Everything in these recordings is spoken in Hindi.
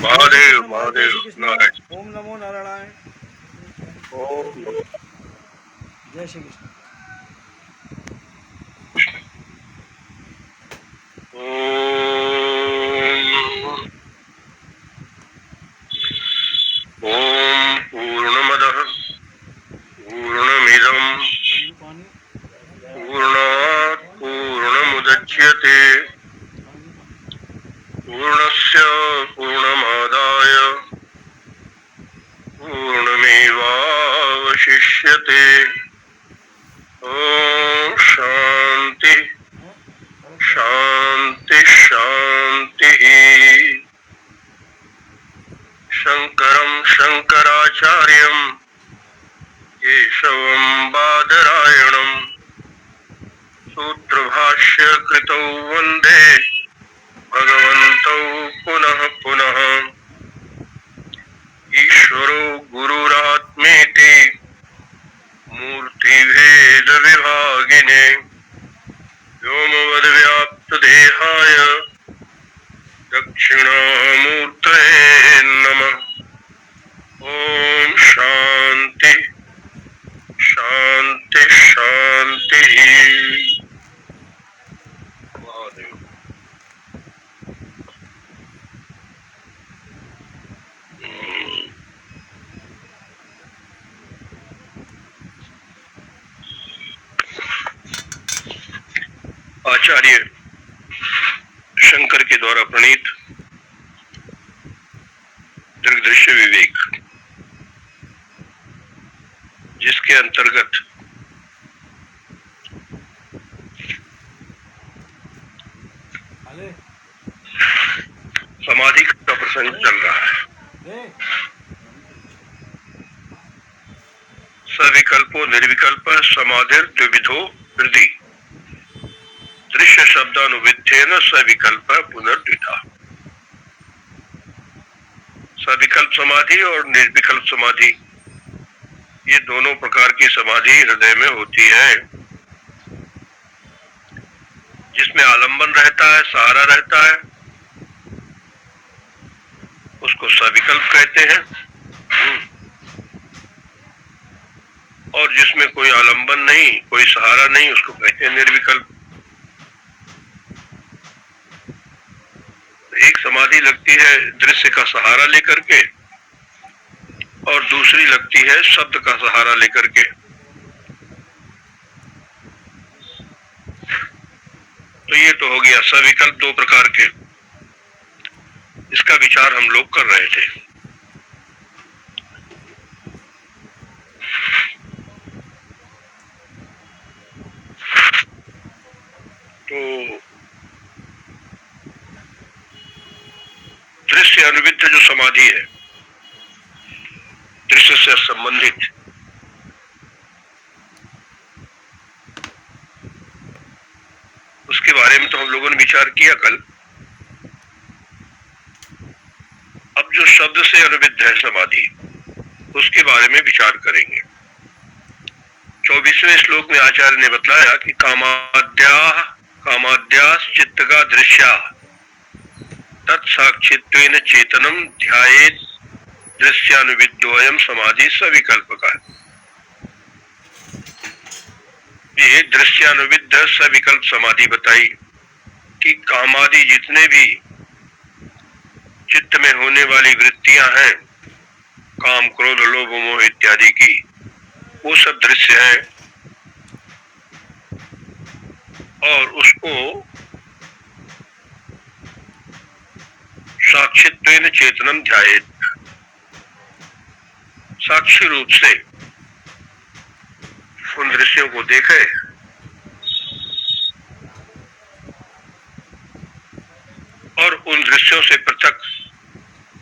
जय श्री महादेव कृष्ण महाराज, जय महादेव श्री कृष्ण। नारायण। ओम नमो नारायण। ओम जय श्री कृष्ण। ओम ओम पूर्णमदः पूर्णमिदं पानी पूर्णात् पूर्णमुदच्यते पूर्णस्य पूर्णमादाय पूर्णमेवावशिष्यते। ओम शांति शांति शांति। शंकरं शंकराचार्यं केशवं बादरायणं सूत्रभाष्यकृतौ वन्दे भगवन्तौ पुनः पुनः। ईश्वरो गुरुरात्मेति मूर्तिभेदविभागिने व्योमवद्व्याप्तदेहाय दक्षिणामूर्तये नमः। ओम शांति शांति शांति। महादेव। आचार्य शंकर के द्वारा प्रणीत दृग्दृश्य विवेक, जिसके अंतर्गत समाधि का प्रसंग चल रहा है। सविकल्पो निर्विकल्प समाधिर द्विविधो हृदि दृश्य शब्दानुविध्येन सविकल्प पुनर्द्विधा। सविकल्प समाधि और निर्विकल्प समाधि, ये दोनों प्रकार की समाधि हृदय में होती है, जिसमें आलंबन रहता है, सहारा रहता है, उसको सविकल्प कहते हैं। और जिसमें कोई आलंबन नहीं, कोई सहारा नहीं, उसको कहते हैं निर्विकल्प। एक समाधि लगती है दृश्य का सहारा लेकर के, और दूसरी लगती है शब्द का सहारा लेकर के। तो ये तो हो गया सविकल्प, दो प्रकार के। इसका विचार हम लोग कर रहे थे। तो दृश्य अनुविद्ध जो समाधि है, दृश्य से संबंधित, उसके बारे में तो हम लोगों ने विचार किया कल। अब जो शब्द से अनुविद्ध है समाधि, उसके बारे में विचार करेंगे। 24वें श्लोक में आचार्य ने बतलाया कि कामाद्यास चित्त का दृश्या तत्साक्षित्वेन चेतनम ध्यायेत दृश्यानुविद्योयम समाधि सविकल्प का। ये दृश्यानुविद्ध सविकल्प समाधि बताई कि कामादि जितने भी चित्त में होने वाली वृत्तियां हैं, काम क्रोध लोभ मोह इत्यादि की, वो सब दृश्य है, और उसको साक्षित्वेन चेतनम ध्यायेत, साक्षी रूप से उन दृश्यों को देखे और उन दृश्यों से पृथक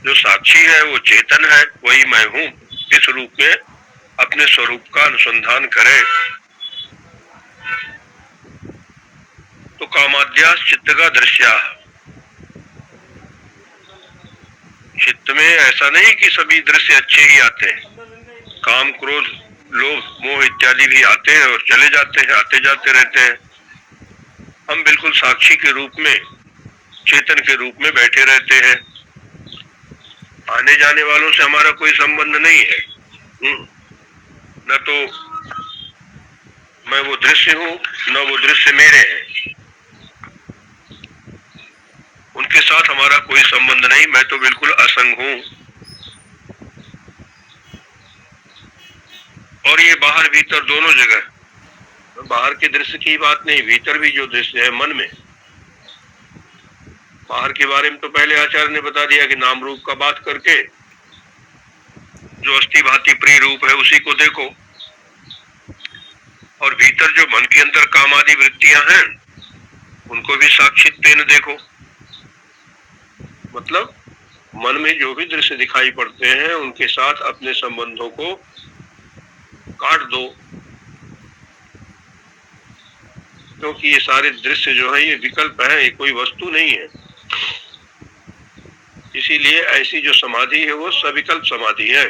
जो साक्षी है वो चेतन है, वही मैं हूं, इस रूप में अपने स्वरूप का अनुसंधान करे। तो कामाद्यास चित्त का दृश्य, चित्त में ऐसा नहीं कि सभी दृश्य अच्छे ही आते हैं, काम क्रोध लोभ मोह इत्यादि भी आते हैं और चले जाते हैं, आते जाते रहते हैं। हम बिल्कुल साक्षी के रूप में, चेतन के रूप में बैठे रहते हैं। आने जाने वालों से हमारा कोई संबंध नहीं है। न तो मैं वो दृश्य हूँ, न वो दृश्य मेरे हैं। उनके साथ हमारा कोई संबंध नहीं, मैं तो बिल्कुल असंग हूँ। और ये बाहर भीतर दोनों जगह, बाहर के दृश्य की बात नहीं, भीतर भी जो दृश्य है मन में। बाहर के बारे में तो पहले आचार्य ने बता दिया कि नाम रूप का बात करके जो अस्थि भांति प्रिय रूप है उसी को देखो। और भीतर जो मन के अंदर कामादि वृत्तियां हैं उनको भी साक्षित्वेन देखो। मतलब मन में जो भी दृश्य दिखाई पड़ते हैं उनके साथ अपने संबंधों को काट दो, क्योंकि ये सारे दृश्य जो है ये विकल्प है, ये कोई वस्तु नहीं है। इसीलिए ऐसी जो समाधि है वो सविकल्प समाधि है,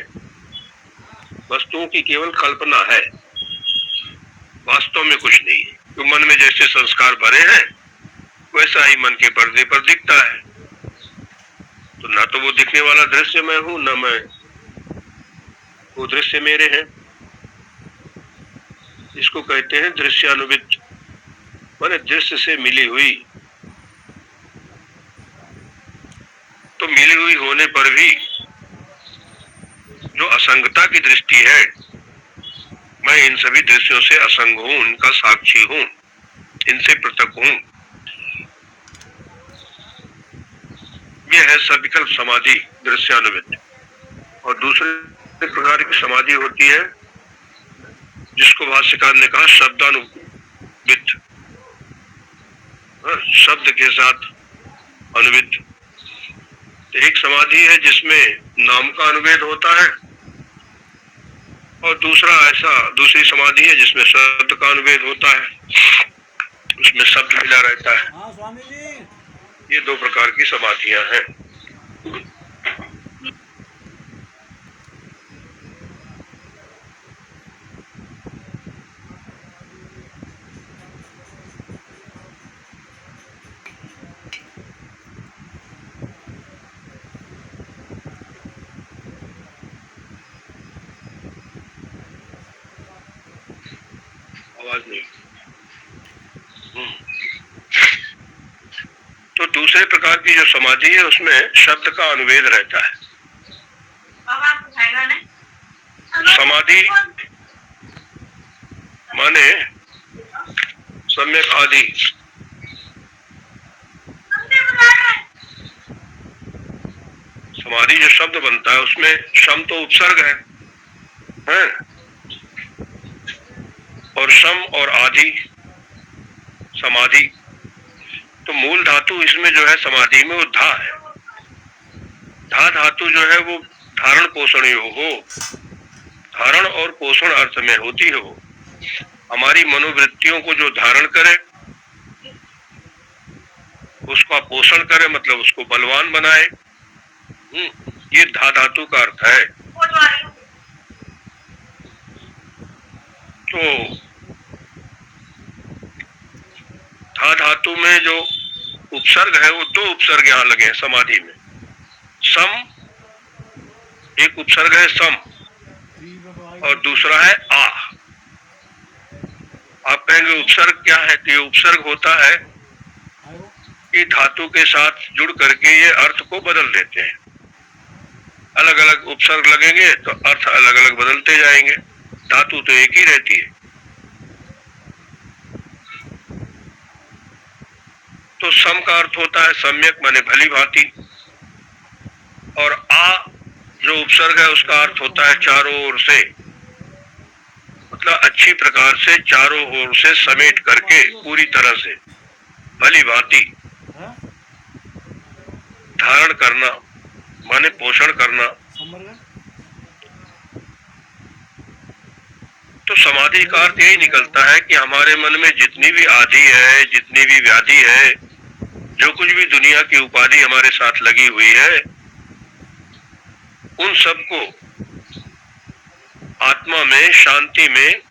वस्तुओं की केवल कल्पना है, वास्तव में कुछ नहीं है। तो मन में जैसे संस्कार भरे हैं वैसा ही मन के पर्दे पर दिखता है। तो ना तो वो दिखने वाला दृश्य मैं हूं, न मैं वो दृश्य मेरे हैं। इसको कहते हैं दृश्यानुविद, माने दृश्य से मिली हुई। तो मिली हुई होने पर भी जो असंगता की दृष्टि है, मैं इन सभी दृश्यों से असंग हूं, इनका साक्षी हूं, इनसे पृथक हूं। यह है सविकल्प समाधि दृश्यानुविद। और दूसरे प्रकार की समाधि होती है जिसको भाष्यकार ने कहा शब्दानुविद, शब्द के साथ अनुविद। एक समाधि है जिसमें नाम का अनुवेद होता है और दूसरी समाधि है जिसमें शब्द का अनुवेद होता है, उसमें शब्द मिला रहता है। हाँ स्वामी जी। ये दो प्रकार की समाधियां हैं। आवाज नहीं। तो दूसरे प्रकार की जो समाधि है उसमें शब्द का अनुवेद रहता है। समाधि माने सम्यक आदि। समाधि जो शब्द बनता है उसमें शम तो उपसर्ग है? और शम और आदि समाधि। तो मूल धातु इसमें जो है समाधि में वो धा है। धा धातु जो है वो धारण पोषण हो, धारण और पोषण अर्थ में होती है। वो हमारी मनोवृत्तियों को जो धारण करे, उसका पोषण करे, मतलब उसको बलवान बनाए। ये धा धातु का अर्थ है। तो धा धातु में जो उपसर्ग है वो दो उपसर्ग यहां लगे हैं समाधि में। सम एक उपसर्ग है सम और दूसरा है आ। आप कहेंगे उपसर्ग क्या है? तो ये उपसर्ग होता है कि धातु के साथ जुड़ करके ये अर्थ को बदल देते हैं। अलग अलग उपसर्ग लगेंगे तो अर्थ अलग अलग बदलते जाएंगे, धातु तो एक ही रहती है। तो सम का अर्थ होता है सम्यक माने भली भांति, और आ जो उपसर्ग है उसका अर्थ होता है चारों ओर से, मतलब अच्छी प्रकार से, चारों ओर से समेट करके, पूरी तरह से, भली भांति धारण करना माने पोषण करना। तो समाधि का अर्थ यही निकलता है कि हमारे मन में जितनी भी आदि है, जितनी भी व्याधि है, जो कुछ भी दुनिया की उपाधि हमारे साथ लगी हुई है, उन सबको आत्मा में, शांति में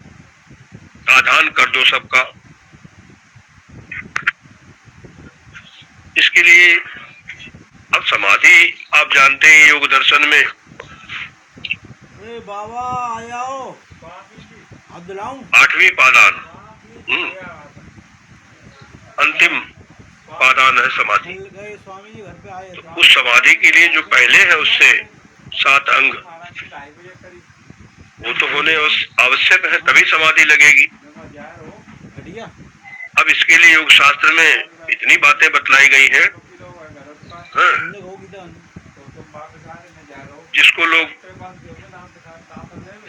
आधान कर दो सबका। इसके लिए अब समाधि आप जानते हैं योग दर्शन में अरे बाबा आ जाओ, हाथ दिलाऊं। 8वीं पादान, अंतिम पादान है समाधि। कल गए स्वामी जी घर पे आए थे। उस समाधि के लिए जो पहले है उससे 7 अंग वो तो होने आवश्यक है, तभी समाधि लगेगी। घटिया। अब इसके लिए योग शास्त्र में इतनी बातें बतलाई गई हैं, हाँ, जिसको लोग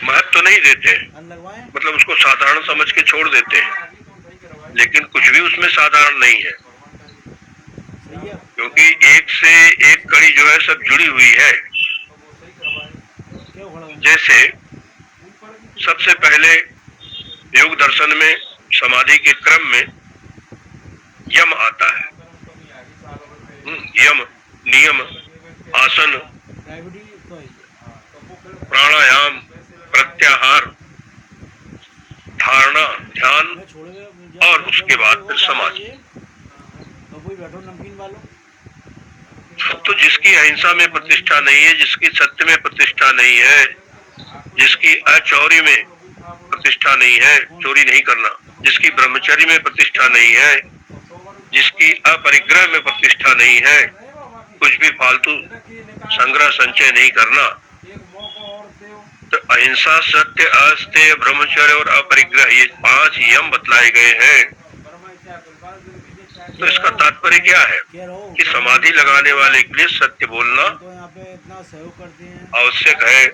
महत्व नहीं देते, मतलब उसको साधारण समझ के छोड़ देते हैं, लेकिन कुछ भी उसमें साधारण नहीं है, क्योंकि एक से एक कड़ी जो है सब जुड़ी हुई है। जैसे सबसे पहले योग दर्शन में समाधि के क्रम में यम आता है। यम, नियम, आसन, प्राणायाम, प्रत्याहार, धारणा, ध्यान और उसके बाद फिर समाधि। तो जिसकी अहिंसा में प्रतिष्ठा नहीं है, जिसकी सत्य में प्रतिष्ठा नहीं है, जिसकी अचौरी में प्रतिष्ठा नहीं है, चोरी नहीं करना, जिसकी ब्रह्मचर्य में प्रतिष्ठा नहीं है, जिसकी अपरिग्रह में प्रतिष्ठा नहीं है, कुछ भी फालतू संग्रह संचय नहीं करना, तो अहिंसा, सत्य, अस्तेय, ब्रह्मचर्य और अपरिग्रह ये 5 यम बतलाए गए हैं। तो इसका तात्पर्य क्या है कि समाधि लगाने वाले के लिए सत्य बोलना आवश्यक है,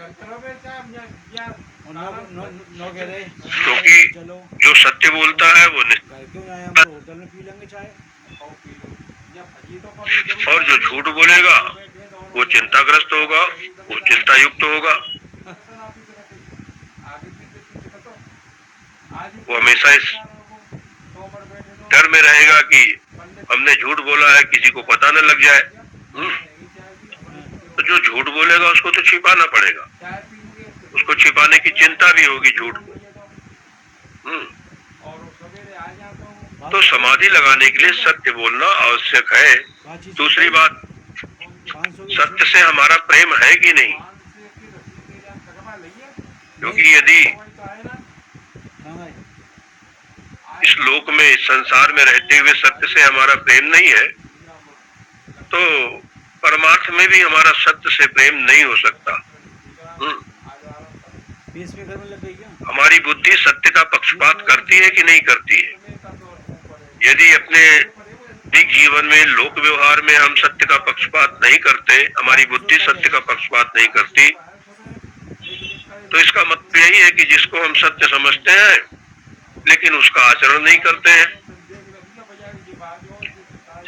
क्योंकि जो सत्य बोलता है वो और जो झूठ बोलेगा वो चिंताग्रस्त होगा, वो चिंता युक्त होगा, वो हमेशा इस डर में रहेगा कि हमने झूठ बोला है, किसी को पता न लग जाए। तो जो झूठ बोलेगा उसको तो छिपाना पड़ेगा, उसको छिपाने की चिंता भी होगी झूठ को। तो समाधि लगाने के लिए सत्य बोलना आवश्यक है। दूसरी बात, सत्य से हमारा प्रेम है कि नहीं, क्योंकि यदि इस लोक में, इस संसार में रहते हुए सत्य से हमारा प्रेम नहीं है, तो परमार्थ में भी हमारा सत्य से प्रेम नहीं हो सकता। हमारी बुद्धि सत्य का पक्षपात करती है कि नहीं करती है? यदि अपने जीवन में, लोक व्यवहार में हम सत्य का पक्षपात नहीं करते, हमारी बुद्धि सत्य का पक्षपात नहीं करती, तो इसका मतलब यही है कि जिसको हम सत्य समझते हैं लेकिन उसका आचरण नहीं करते हैं,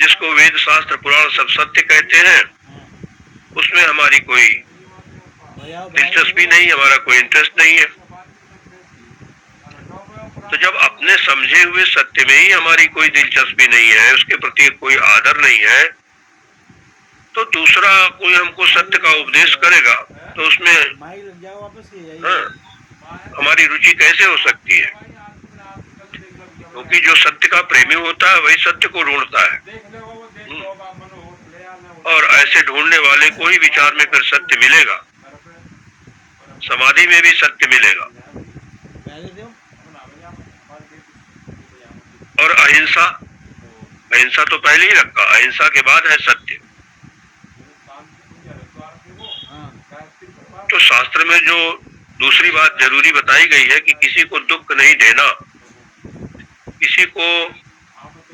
जिसको वेद शास्त्र पुराण सब सत्य कहते हैं, उसमें हमारी कोई दिलचस्पी नहीं, हमारा कोई इंटरेस्ट नहीं है। तो जब अपने समझे हुए सत्य में ही हमारी कोई दिलचस्पी नहीं है, उसके प्रति कोई आदर नहीं है, तो दूसरा कोई हमको सत्य का उपदेश करेगा तो उसमें हमारी रुचि कैसे हो सकती है? क्योंकि जो सत्य का प्रेमी होता है वही सत्य को ढूंढता है, और ऐसे ढूंढने वाले को ही विचार में फिर सत्य मिलेगा, समाधि में भी सत्य मिलेगा। और अहिंसा, अहिंसा तो पहले ही रखा, अहिंसा के बाद है सत्य। तो शास्त्र में जो दूसरी बात जरूरी बताई गई है कि किसी को दुख नहीं देना, किसी को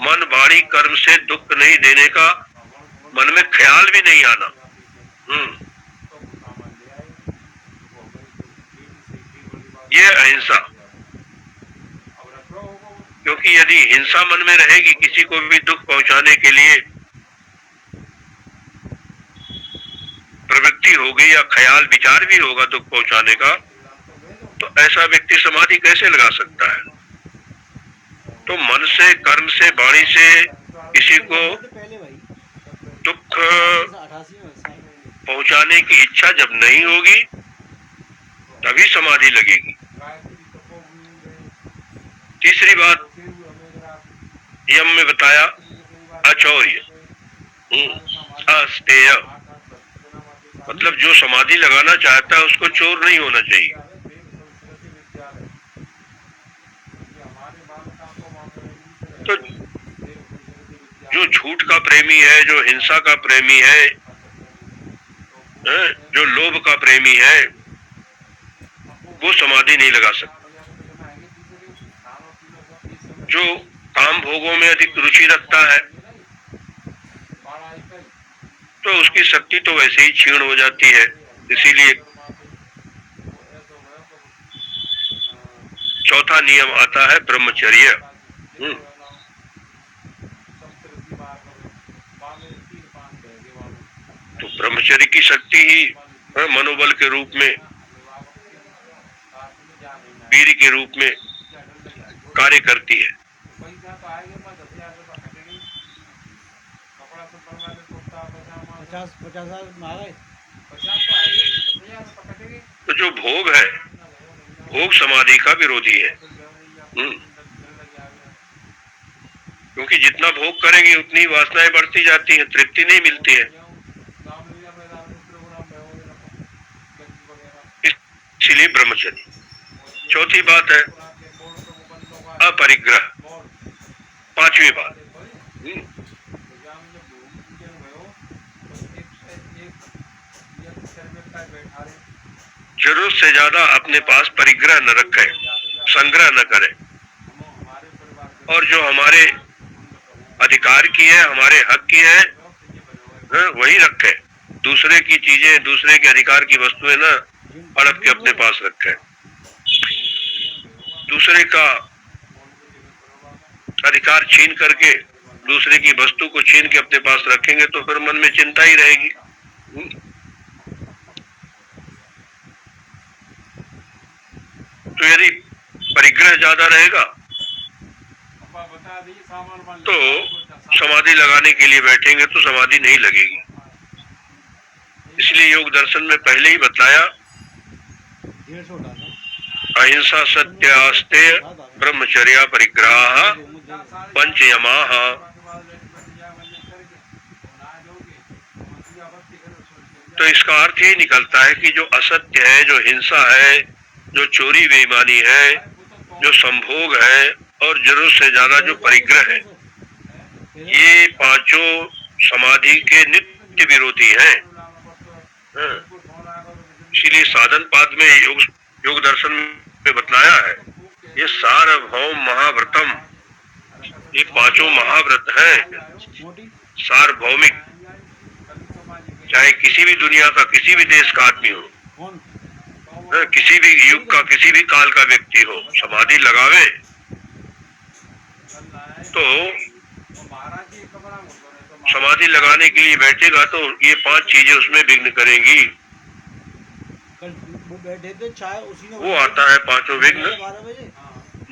मन, वाणी, कर्म से दुख नहीं देने का मन में ख्याल भी नहीं आना। ये अहिंसा, क्योंकि यदि हिंसा मन में रहेगी, किसी को भी दुख पहुंचाने के लिए प्रवृत्ति होगी या ख्याल विचार भी होगा दुख पहुंचाने का, तो ऐसा व्यक्ति समाधि कैसे लगा सकता है? तो मन से, कर्म से, वाणी से किसी को दुख पहुंचाने की इच्छा जब नहीं होगी तभी समाधि लगेगी। तीसरी बात यम में बताया अचौर्य। अस्तेय, मतलब जो समाधि लगाना चाहता है उसको चोर नहीं होना चाहिए। तो जो झूठ का प्रेमी है, जो हिंसा का प्रेमी है, जो लोभ का प्रेमी है, वो समाधि नहीं लगा सकता। जो काम भोगों में अधिक रुचि रखता है तो उसकी शक्ति तो वैसे ही क्षीण हो जाती है। इसीलिए चौथा नियम आता है ब्रह्मचर्य। तो ब्रह्मचर्य की शक्ति ही मनोबल के रूप में, वीर के रूप में कार्य करती है। तो जो भोग है, भोग समाधि का विरोधी है। क्योंकि जितना भोग करेंगे उतनी वासनाएं बढ़ती जाती हैं, तृप्ति नहीं मिलती है। इसलिए ब्रह्मचर्य। चौथी बात है अपरिग्रह, पांचवी बात। जरूरत से ज्यादा अपने पास परिग्रह न रखे, संग्रह न करे, और जो हमारे अधिकार की है, हमारे हक की है, वही रखे। दूसरे की चीजें, दूसरे के अधिकार की वस्तुएं ना हड़प के अपने पास रखे। दूसरे का अधिकार छीन करके, दूसरे की वस्तु को छीन के अपने पास रखेंगे तो फिर मन में चिंता ही रहेगी। तो यदि परिग्रह ज्यादा रहेगा तो समाधि लगाने के लिए बैठेंगे तो समाधि नहीं लगेगी। इसलिए योग दर्शन में पहले ही बताया अहिंसा, सत्य, आस्तेय, ब्रह्मचर्या, परिग्रह, पंच यमाः। तो इसका अर्थ ये निकलता है कि जो असत्य है, जो हिंसा है, जो चोरी बेईमानी है, जो संभोग है, और जरूरत से ज्यादा जो परिग्रह है, ये पांचों समाधि के नित्य विरोधी हैं। इसीलिए साधन पाद में योग दर्शन में बतलाया है ये सार्वभौम महाव्रतम, ये पांचों महाव्रत हैं सार्वभौमिक। चाहे किसी भी दुनिया का, किसी भी देश का आदमी हो, किसी भी युग का, किसी भी काल का व्यक्ति हो, समाधि लगावे तो समाधि लगाने के लिए बैठेगा तो ये पांच चीजें उसमें विघ्न करेंगी। वो आता है पांचों विघ्न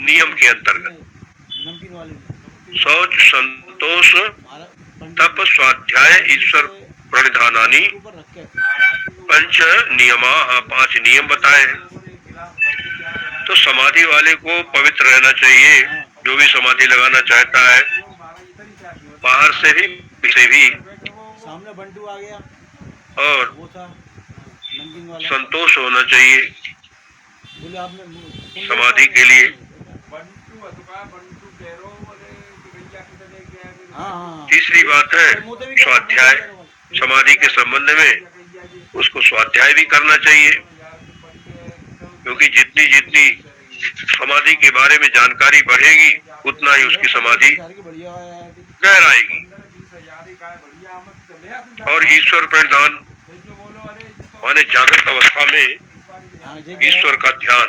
नियम के अंतर्गत। शौच, संतोष, तप, स्वाध्याय, ईश्वर प्रणिधानानि, पंच नियमाः, पांच नियम बताए हैं। तो समाधि वाले को पवित्र रहना चाहिए। जो भी समाधि लगाना चाहता है, बाहर से भी, पीछे भी, सामने बंटू आ गया, और संतोष होना चाहिए समाधि के लिए। तीसरी बात है स्वाध्याय। समाधि के संबंध में उसको स्वाध्याय भी करना चाहिए, क्योंकि जितनी जितनी समाधि के बारे में जानकारी बढ़ेगी उतना ही उसकी समाधि गहराएगी। और ईश्वर प्रणिधान माने जागृत अवस्था में ईश्वर का ध्यान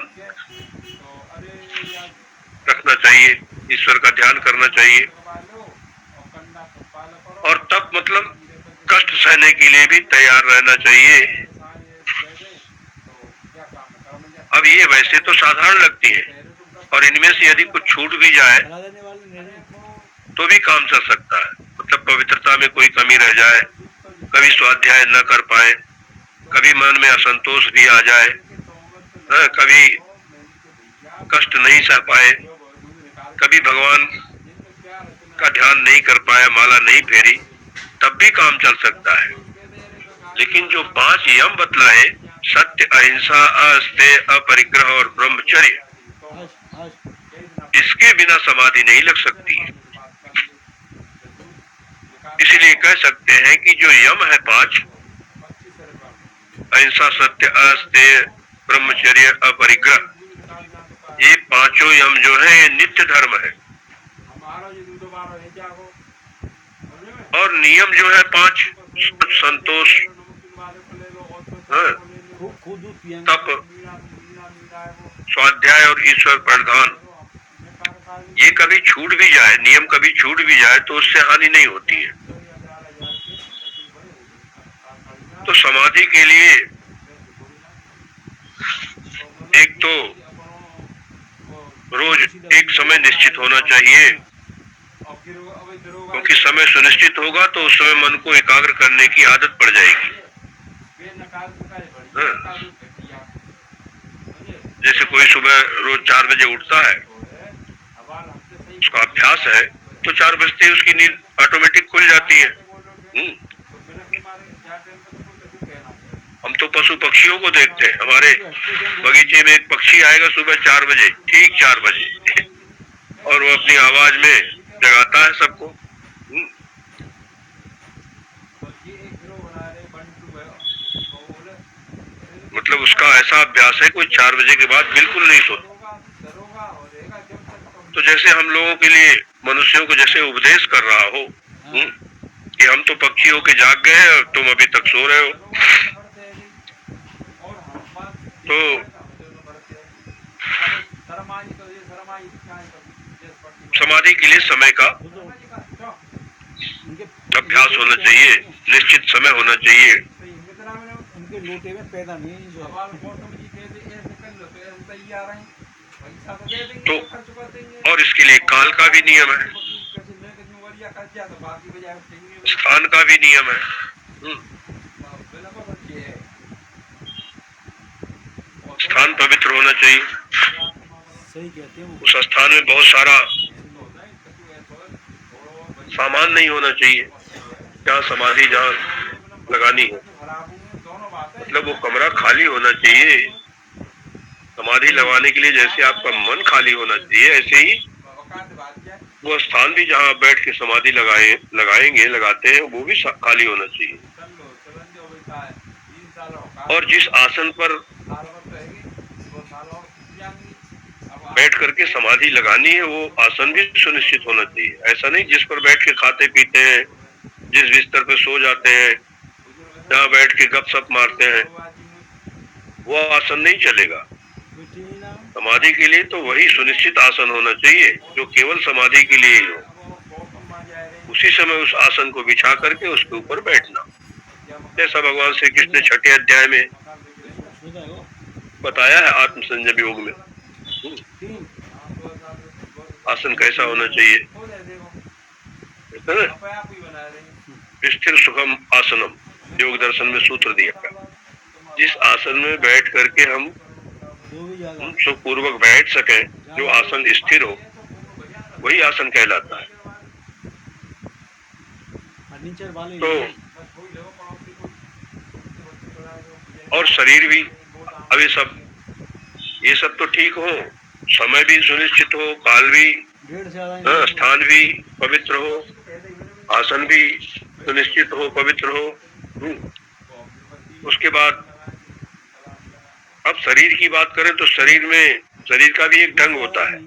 रखना चाहिए, ईश्वर का ध्यान करना चाहिए। और तप मतलब कष्ट सहने के लिए भी तैयार रहना चाहिए। अब ये वैसे तो साधारण लगती है, और इनमें से यदि कुछ छूट भी जाए तो भी काम चल सकता है। मतलब पवित्रता में कोई कमी रह जाए, कभी स्वाध्याय न कर पाए, कभी मन में असंतोष भी आ जाए, कभी कष्ट नहीं सह पाए, कभी भगवान का ध्यान नहीं कर पाया, माला नहीं फेरी, तब भी काम चल सकता है। लेकिन जो 5 यम बतलाए, सत्य, अहिंसा, अस्तेय, अपरिग्रह और ब्रह्मचर्य, इसके बिना समाधि नहीं लग सकती है। इसीलिए कह सकते हैं कि जो यम है 5, अहिंसा, सत्य, अस्तेय, ब्रह्मचर्य, अपरिग्रह, ये पांचों यम जो है ये नित्य धर्म है। और नियम जो है 5, संतोष, तप, स्वाध्याय और ईश्वर प्रणिधान, ये कभी छूट भी जाए, नियम कभी छूट भी जाए तो उससे हानि नहीं होती है। तो समाधि के लिए एक तो रोज एक समय निश्चित होना चाहिए, क्योंकि समय सुनिश्चित होगा तो उस समय मन को एकाग्र करने की आदत पड़ जाएगी। जैसे कोई सुबह रोज 4 बजे उठता है, उसका अभ्यास है, तो 4 बजते ही उसकी नींद ऑटोमेटिक खुल जाती है। हम तो पशु पक्षियों को देखते हैं, हमारे बगीचे में एक पक्षी आएगा सुबह 4 बजे, ठीक 4 बजे, और वो अपनी आवाज में जगाता है सबको। मतलब उसका ऐसा अभ्यास है, कोई 4 बजे के बाद बिल्कुल नहीं सोता। तो जैसे हम लोगों के लिए, मनुष्यों को जैसे उपदेश कर रहा हो कि हम तो पक्षी होके जाग गए हैं और तुम अभी तक सो रहे हो, तो समाधि के लिए समय का अभ्यास होना चाहिए, निश्चित समय होना चाहिए। उनके लोटे में पैदा नहीं है जो तो और इसके लिए काल का भी नियम है, स्थान का भी नियम है। स्थान पवित्र होना चाहिए, सही कहते हैं। उस स्थान में बहुत सारा सामान नहीं होना चाहिए, जहाँ समाधि जहाँ लगानी है, मतलब वो कमरा खाली होना चाहिए। समाधि लगाने के लिए जैसे आपका मन खाली होना चाहिए, ऐसे ही वो स्थान भी जहाँ बैठ के समाधि लगाते हैं, वो भी खाली होना चाहिए। और जिस आसन पर बैठ करके समाधि लगानी है, वो आसन भी सुनिश्चित होना चाहिए। ऐसा नहीं जिस पर बैठ के खाते पीते हैं, जिस बिस्तर पे सो जाते हैं, जहाँ बैठ के गपशप मारते हैं, वो आसन नहीं चलेगा। समाधि के लिए तो वही सुनिश्चित आसन होना चाहिए जो केवल समाधि के लिए ही हो। उसी समय उस आसन को बिछा करके उसके ऊपर बैठना, जैसा भगवान श्री कृष्ण ने 6ठे अध्याय में बताया है आत्म संयम योग में। आसन कैसा होना चाहिए, स्थिर सुखम आसनम, योग दर्शन में सूत्र दिया। जिस आसन में बैठ करके हम सुखपूर्वक बैठ सके, जो आसन स्थिर हो, वही आसन कहलाता है। तो और शरीर भी, अब ये सब तो ठीक हो, समय भी सुनिश्चित हो, काल भी, स्थान भी पवित्र हो, आसन भी सुनिश्चित हो, पवित्र हो। उसके बाद अब शरीर की बात करें तो शरीर का भी एक ढंग होता है।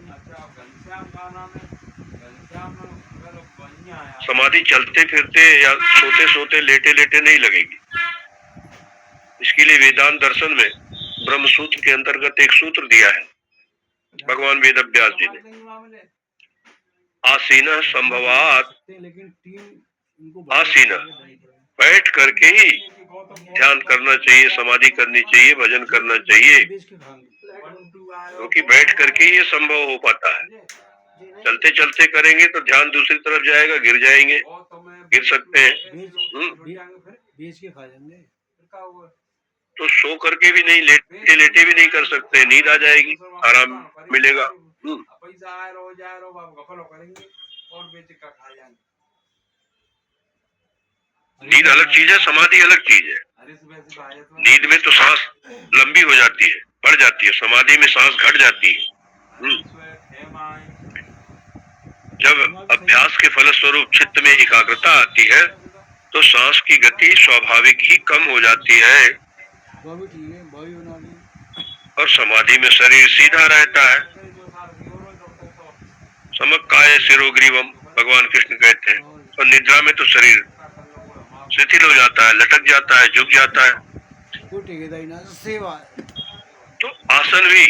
समाधि चलते फिरते या सोते सोते लेटे लेटे नहीं लगेगी। इसके लिए वेदांत दर्शन में ब्रह्म सूत्र के अंतर्गत एक सूत्र दिया है भगवान वेद व्यास जी ने, आसीन संभवात, आसीन, बैठ करके ही ध्यान करना चाहिए, समाधि करनी चाहिए, भजन करना चाहिए, क्योंकि बैठ करके ही ये संभव हो पाता है। चलते चलते करेंगे तो ध्यान दूसरी तरफ जाएगा, गिर जाएंगे, गिर सकते हैं। तो सो करके भी नहीं, लेटे लेटे भी नहीं कर सकते, नींद आ जाएगी, आराम मिलेगा। नींद अलग चीज है, समाधि अलग चीज है। नींद में तो सांस लंबी हो जाती है, बढ़ जाती है, समाधि में सांस घट जाती है। जब अभ्यास के फलस्वरूप चित्त में एकाग्रता आती है तो सांस की गति स्वाभाविक ही कम हो जाती है और समाधि में शरीर सीधा रहता है। समकाय सिरोग्रीवम भगवान कृष्ण कहते हैं। और निद्रा में तो शरीर शिथिल हो जाता है, लटक जाता है, झुक जाता है। तो आसन भी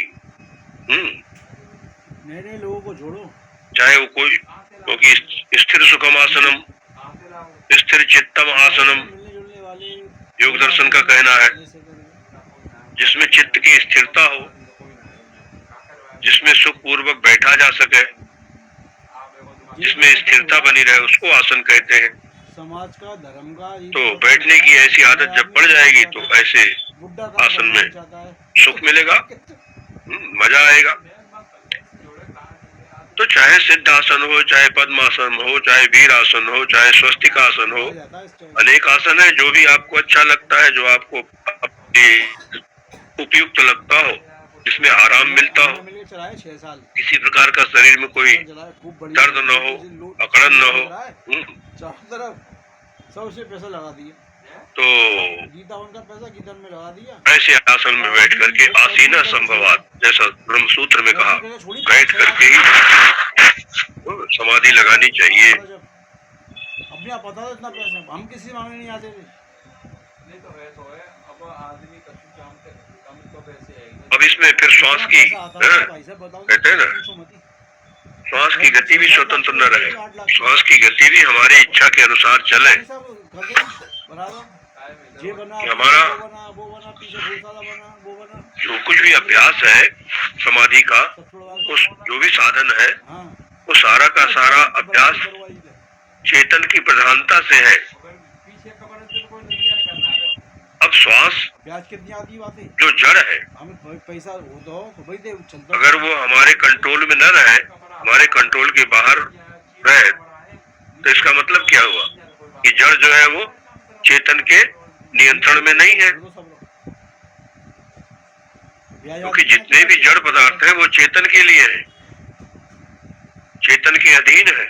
नए लोगों को जोड़ो, चाहे वो कोई, क्योंकि स्थिर सुखम आसनम, स्थिर चित्तम आसनम योग दर्शन का कहना है, जिसमें चित्त की स्थिरता हो, जिसमें सुख पूर्वक बैठा जा सके, जिसमें स्थिरता बनी रहे, उसको आसन कहते हैं। समाज का, धर्म का। तो बैठने की ऐसी आदत जब पड़ जाएगी तो ऐसे आसन में सुख मिलेगा, मजा आएगा। तो चाहे सिद्ध आसन हो, चाहे पद्मासन हो, चाहे वीरासन हो, चाहे स्वस्तिक आसन हो, अनेक आसन है। जो भी आपको अच्छा लगता है, जो आपको उपयुक्त लगता हो, जिसमें आराम मिलता हो, किसी प्रकार का शरीर में कोई दर्द न हो, अकड़न न हो, सबसे पैसा लगा दिए तो गीता उनका पैसा गीता में लगा दिया। ऐसे आसन में बैठ करके आसीना संभवात, जैसा ब्रह्म सूत्र में कहा, बैठ करके ही समाधि लगानी चाहिए। अपने आप पता था इतना पैसा, हम किसी मांगने नहीं आते थे। अब इसमें फिर श्वास की कहते हैं ना, श्वास की गति भी स्वतंत्र न रहे, श्वास की गति भी हमारी इच्छा के अनुसार चले। हमारा जो कुछ भी अभ्यास है समाधि का, उस जो भी साधन है, वो सारा का सारा अभ्यास चेतन की प्रधानता से है। अब श्वास कितनी आती बातें जो जड़ है, हमें पैसा अगर वो हमारे कंट्रोल में न रहे, हमारे कंट्रोल के बाहर रहे, तो इसका मतलब क्या हुआ कि जड़ जो है वो चेतन के नियंत्रण में नहीं है। क्योंकि जितने भी जड़ पदार्थ हैं वो चेतन के लिए है, चेतन के अधीन है,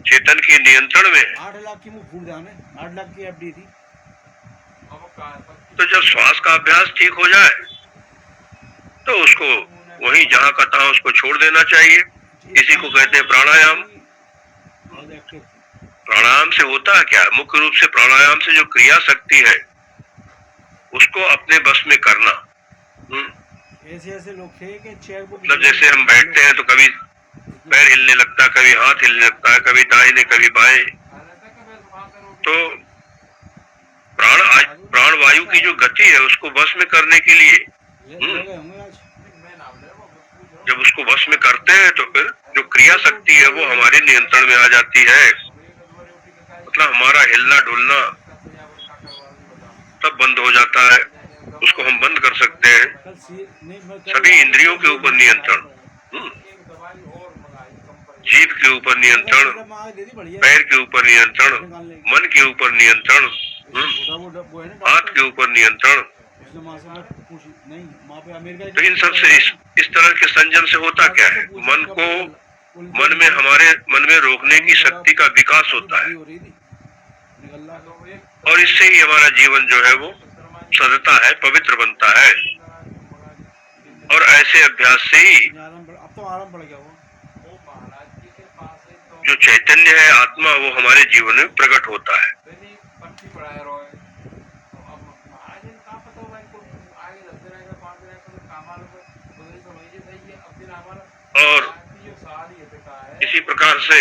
चेतन के नियंत्रण में है। 8 लाख की मुंह फूट जाने, 8 लाख की एफडी थी। तो जब श्वास का अभ्यास ठीक हो जाए तो उसको वहीं जहां का तहां उसको छोड़ देना चाहिए। इसी को कहते हैं प्राणायाम। प्राणायाम से होता है क्या? मुख्य रूप से प्राणायाम से जो क्रिया शक्ति है उसको अपने बस में करना। ऐसे लोग थे कि चेयर को, मतलब जैसे हम बैठते हैं तो कभी पैर हिलने लगता है, कभी हाथ हिलने लगता है, कभी दाहिने कभी बाएं। तो प्राण वायु की जो गति है उसको बस में करने के लिए जब उसको बस में करते हैं तो फिर जो क्रिया शक्ति है वो हमारे नियंत्रण में आ जाती है। मतलब हमारा हिलना डुलना सब बंद हो जाता है, उसको हम बंद कर सकते हैं। सभी इंद्रियों के ऊपर नियंत्रण, जीभ के ऊपर नियंत्रण, पैर के ऊपर नियंत्रण, मन के ऊपर नियंत्रण, हाथ के ऊपर नियंत्रण। तो इन सब से इस तरह के संयम से होता क्या है? हमारे मन में रोकने की शक्ति का विकास होता है और इससे ही हमारा जीवन जो है वो सजता है, पवित्र बनता है। और ऐसे अभ्यास से ही जो चैतन्य है, आत्मा, वो हमारे जीवन में प्रकट होता है। और इसी प्रकार से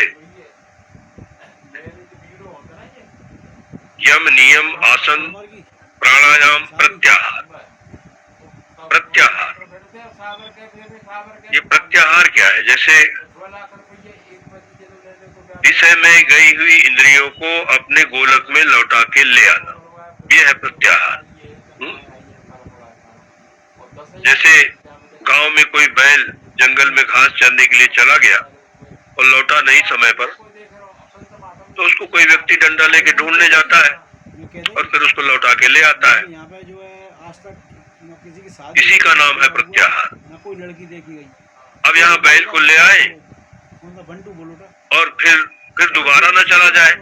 यम, नियम, आसन, प्राणायाम, प्रत्याहार। ये प्रत्याहार क्या है? जैसे विषय में गई हुई इंद्रियों को अपने गोलक में लौटा के ले आना, ये है प्रत्याहार। जैसे गांव में कोई बैल जंगल में घास चरने के लिए चला गया और लौटा नहीं समय पर, तो उसको कोई व्यक्ति डंडा लेके ढूंढने जाता है और फिर उसको लौटा के ले आता है। यहाँ पे जो है आज तक न किसी की शादी, इसी का नाम है प्रत्याहार। न कोई लड़की देखी गई। अब यहाँ बैल को ले आए कौन सा बंटू बोलो और फिर दोबारा न चला जाए,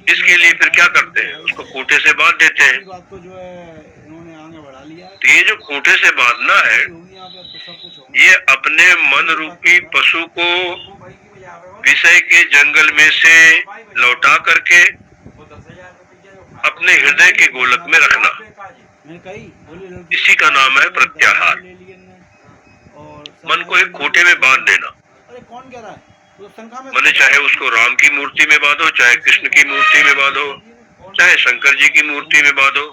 इसके लिए फिर क्या करते हैं, उसको खूंटे से बांध देते हैं। बात को जो है इन्होंने आगे बढ़ा लिया। तो ये जो खूंटे से बांधना है, ये अपने मन रूपी पशु को विषय के जंगल में से लौटा करके अपने हृदय के गोलक में रखना, इसी का नाम है प्रत्याहार। मन को एक खूंटे में बांध देना। कौन कह रहा है? मैंने चाहे उसको राम की मूर्ति में बांधो, चाहे कृष्ण की मूर्ति में बांधो, चाहे शंकर जी की मूर्ति में बांधो,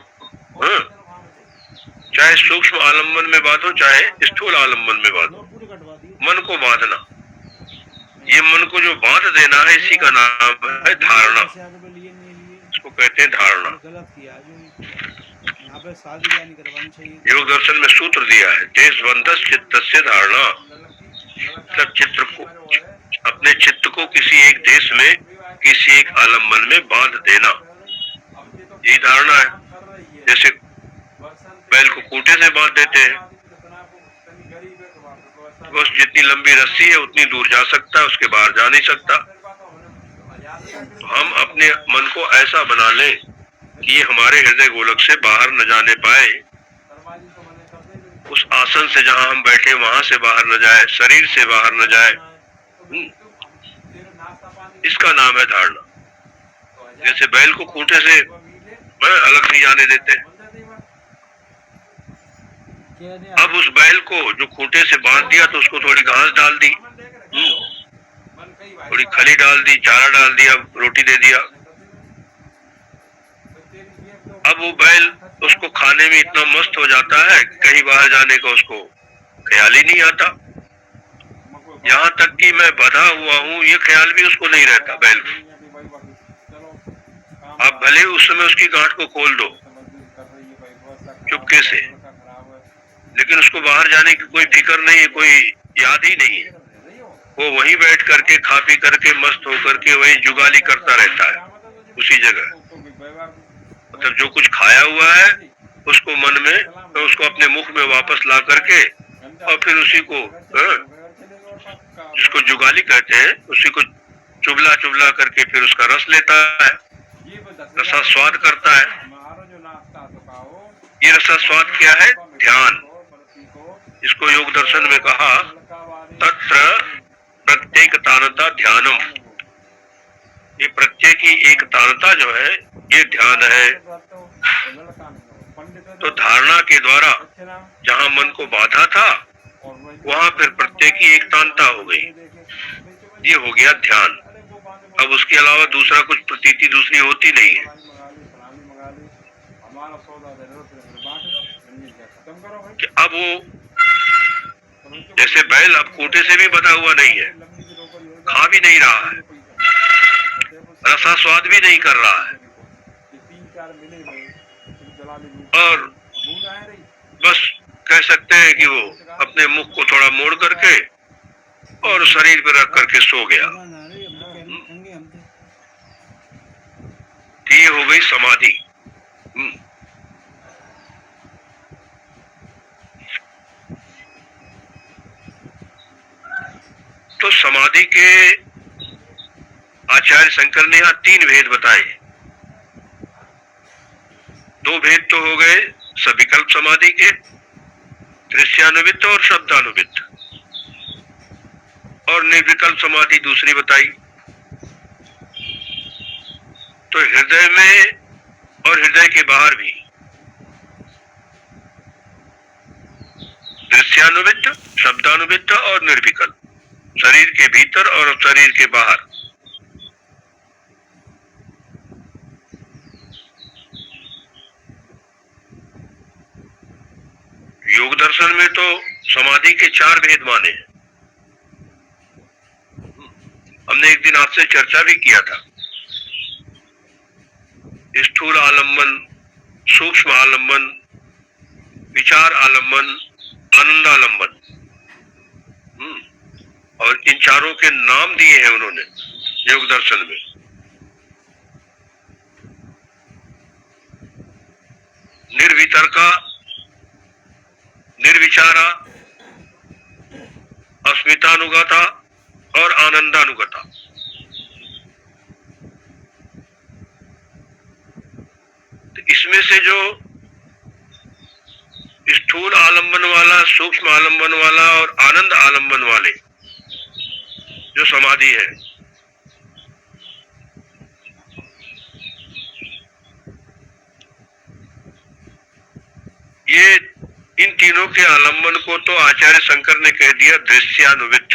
चाहे सूक्ष्म आलम्बन में बांधो, चाहे स्थूल आलम्बन में बांधो, मन को बांधना। ये मन को जो बांध देना है, इसी का नाम है धारणा। इसको कहते हैं धारणा। योग दर्शन में सूत्र दिया है, देशबंधस चित्तस्य धारणा। मतलब चित्र को, अपने चित्त को किसी एक देश में, किसी एक आलम्बन में बांध देना, यही धारणा है। जैसे बैल को खूंटे से बांध देते हैं, बस जितनी लंबी रस्सी है उतनी दूर जा सकता है, उसके बाहर जा नहीं सकता। तो हम अपने मन को ऐसा बना लें कि ये हमारे हृदय गोलक से बाहर न जाने पाए, उस आसन से जहां हम बैठे वहां से बाहर न जाए, शरीर से बाहर न जाए। इसका नाम है धारणा। जैसे बैल को खूंटे से अलग नहीं जाने देते, अब उस बैल को जो खूंटे से बांध दिया तो उसको थोड़ी घास डाल दी, थोड़ी खली डाल दी, चारा डाल दिया, रोटी दे दिया। अब वो बैल उसको खाने में इतना मस्त हो जाता है, कहीं बाहर जाने का उसको ख्याल ही नहीं आता। यहाँ तक कि मैं बंधा हुआ हूँ, ये ख्याल भी उसको नहीं रहता बैल को। आप भले उस समय उसकी गांठ को खोल दो चुपके से, लेकिन उसको बाहर जाने की कोई फिक्र नहीं है, कोई याद ही नहीं है। वो वहीं बैठ करके खा पी करके मस्त होकर के वही जुगाली करता रहता है उसी जगह। मतलब जो कुछ खाया हुआ है उसको मन में, तो उसको अपने मुख में वापस ला करके और फिर उसी को, जिसको जुगाली कहते हैं, उसी को चुबला चुबला करके फिर उसका रस लेता है, रसा स्वाद करता है। ये रसा स्वाद क्या है? ध्यान। इसको योग दर्शन में कहा तत्र प्रत्येक तानता ध्यानम। ये प्रत्येक की एक तानता जो है ये ध्यान है। तो धारणा के द्वारा जहां मन को बांधा था वहां फिर प्रत्येक की एक तानता हो गई, ये हो गया ध्यान। अब उसके अलावा दूसरा कुछ प्रतीति दूसरी होती नहीं है। कि अब वो जैसे बैल अब खूंटे से भी बंधा हुआ नहीं है, खा भी नहीं रहा है, रसा स्वाद भी नहीं कर रहा है, और बस कह सकते हैं कि वो अपने मुख को थोड़ा मोड़ करके और शरीर पर रख करके सो गया। ये हो गई समाधि। तो समाधि के आचार्य शंकर ने यहाँ 3 भेद बताए। 2 भेद तो हो गए सविकल्प समाधि के, दृश्यानुवित्त और शब्दानुवित्त, और निर्विकल्प समाधि दूसरी बताई। तो हृदय में और हृदय के बाहर भी दृश्यानुवित्त, शब्दानुवित्त और निर्विकल्प, शरीर के भीतर और शरीर के बाहर। योग दर्शन में तो समाधि के 4 भेद माने हैं। हमने एक दिन आपसे चर्चा भी किया था। स्थूल आलम्बन, सूक्ष्म आलम्बन, विचार आलम्बन, आनंद आलम्बन, और इन चारों के नाम दिए हैं उन्होंने योग दर्शन में। निर्वितर्का, निर्विचारा, अस्मितानुगता और आनंदानुगता। तो इसमें से जो स्थूल आलंबन वाला, सूक्ष्म आलंबन वाला और आनंद आलंबन वाले जो समाधि है, ये इन तीनों के आलंबन को तो आचार्य शंकर ने कह दिया दृश्यानुविद्ध,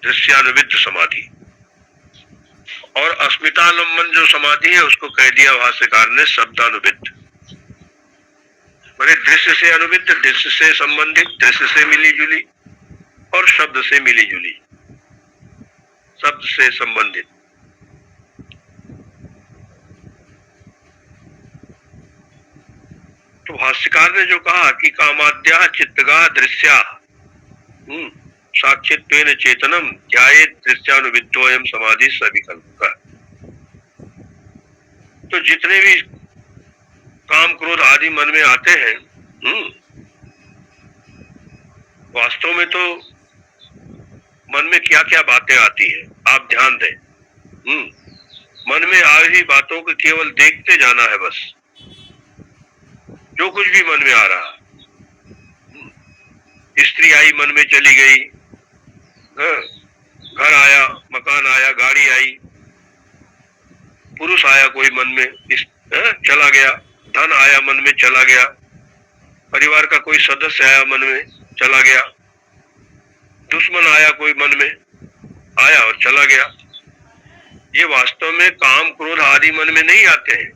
दृश्यानुविद्ध समाधि। और अस्मितालंबन जो समाधि है उसको कह दिया भाष्यकार ने शब्दानुविद्ध। माने दृश्य से अनुविद्ध, दृश्य से संबंधित, दृश्य से मिली जुली और शब्द से मिली जुली, शब्द से संबंधित। तो भाष्यकार ने जो कहा कि कामाद्या चित्तगा दृश्या साक्षित्वेन चेतनम ध्यायेत दृश्यानुविद्धोऽयं समाधि सविकल्पः। तो जितने भी काम क्रोध आदि मन में आते हैं, वास्तव में तो मन में क्या क्या बातें आती है आप ध्यान दें। मन में आ रही बातों को केवल देखते जाना है बस, जो कुछ भी मन में आ रहा। स्त्री आई मन में चली गई, घर आया, मकान आया, गाड़ी आई, पुरुष आया कोई मन में चला गया, धन आया मन में चला गया, परिवार का कोई सदस्य आया मन में चला गया, दुश्मन आया कोई मन में आया और चला गया। ये वास्तव में काम क्रोध आदि मन में नहीं आते हैं।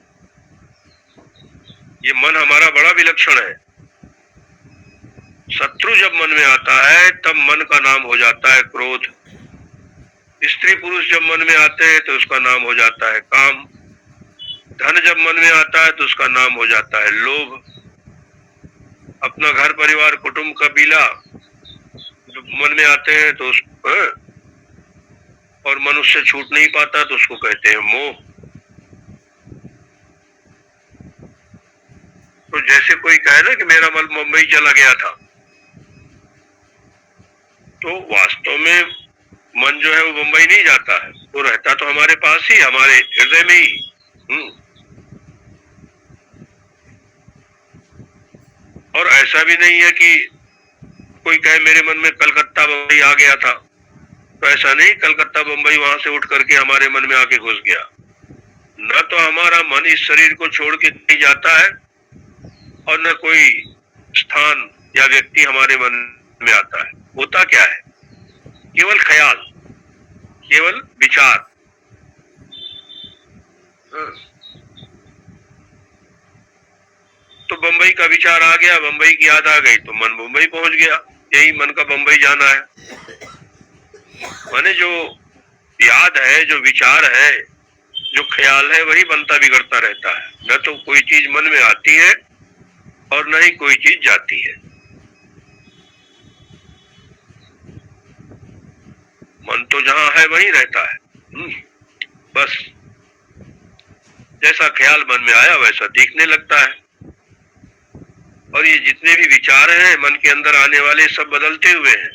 ये मन हमारा बड़ा विलक्षण है। शत्रु जब मन में आता है तब मन का नाम हो जाता है क्रोध। स्त्री पुरुष जब मन में आते हैं तो उसका नाम हो जाता है काम। धन जब मन में आता है तो उसका नाम हो जाता है लोभ। अपना घर परिवार कुटुंब कबीला जब मन में आते हैं तो और मन उससे छूट नहीं पाता तो उसको कहते हैं मोह। तो जैसे कोई कहे ना कि मेरा मन मुंबई चला गया था, तो वास्तव में मन जो है वो मुंबई नहीं जाता है, वो रहता तो हमारे पास ही, हमारे हृदय में ही। और ऐसा भी नहीं है कि कोई कहे मेरे मन में कलकत्ता बम्बई आ गया था, तो ऐसा नहीं कलकत्ता बम्बई वहां से उठ करके हमारे मन में आके घुस गया। न तो हमारा मन इस शरीर को छोड़ के नहीं जाता है और न कोई स्थान या व्यक्ति हमारे मन में आता है। होता क्या है? केवल ख्याल, केवल विचार। तो बंबई का विचार आ गया, बंबई की याद आ गई तो मन मुंबई पहुंच गया। यही मन का बंबई जाना है। माने जो याद है, जो विचार है, जो ख्याल है, वही बनता बिगड़ता रहता है। न तो कोई चीज मन में आती है और न ही कोई चीज जाती है। मन तो जहां है वहीं रहता है। बस जैसा ख्याल मन में आया वैसा दिखने लगता है। और ये जितने भी विचार हैं मन के अंदर आने वाले, सब बदलते हुए हैं।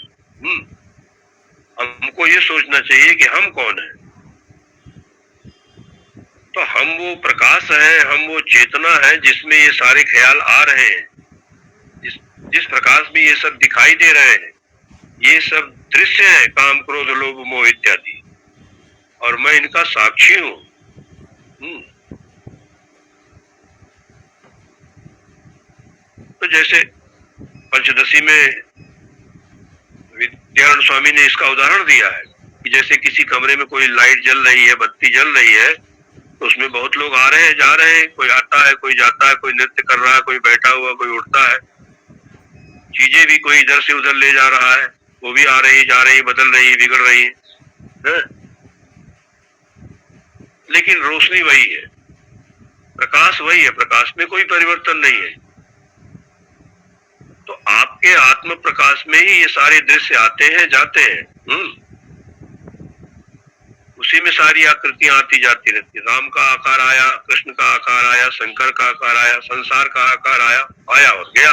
हमको ये सोचना चाहिए कि हम कौन है। तो हम वो प्रकाश है, हम वो चेतना है जिसमें ये सारे ख्याल आ रहे हैं, जिस प्रकाश में ये सब दिखाई दे रहे हैं। ये सब दृश्य है, काम क्रोध लोभ मोह इत्यादि, और मैं इनका साक्षी हूं। तो जैसे पंचदशी में विद्यारण्य स्वामी ने इसका उदाहरण दिया है कि जैसे किसी कमरे में कोई लाइट जल रही है, बत्ती जल रही है, तो उसमें बहुत लोग आ रहे हैं, जा रहे हैं, कोई आता है, कोई जाता है, कोई नृत्य कर रहा है, कोई बैठा हुआ, कोई उठता है। चीजें भी कोई इधर से उधर ले जा रहा है, वो भी आ रही, जा रही, बदल रही, बिगड़ रही है। लेकिन रोशनी वही है, प्रकाश वही है, प्रकाश में कोई परिवर्तन नहीं है। तो आपके आत्म प्रकाश में ही ये सारे दृश्य आते हैं, जाते हैं। उसी में सारी आकृतियां आती जाती रहती है। राम का आकार आया, कृष्ण का आकार आया, शंकर का आकार आया, संसार का आकार आया, आया और गया।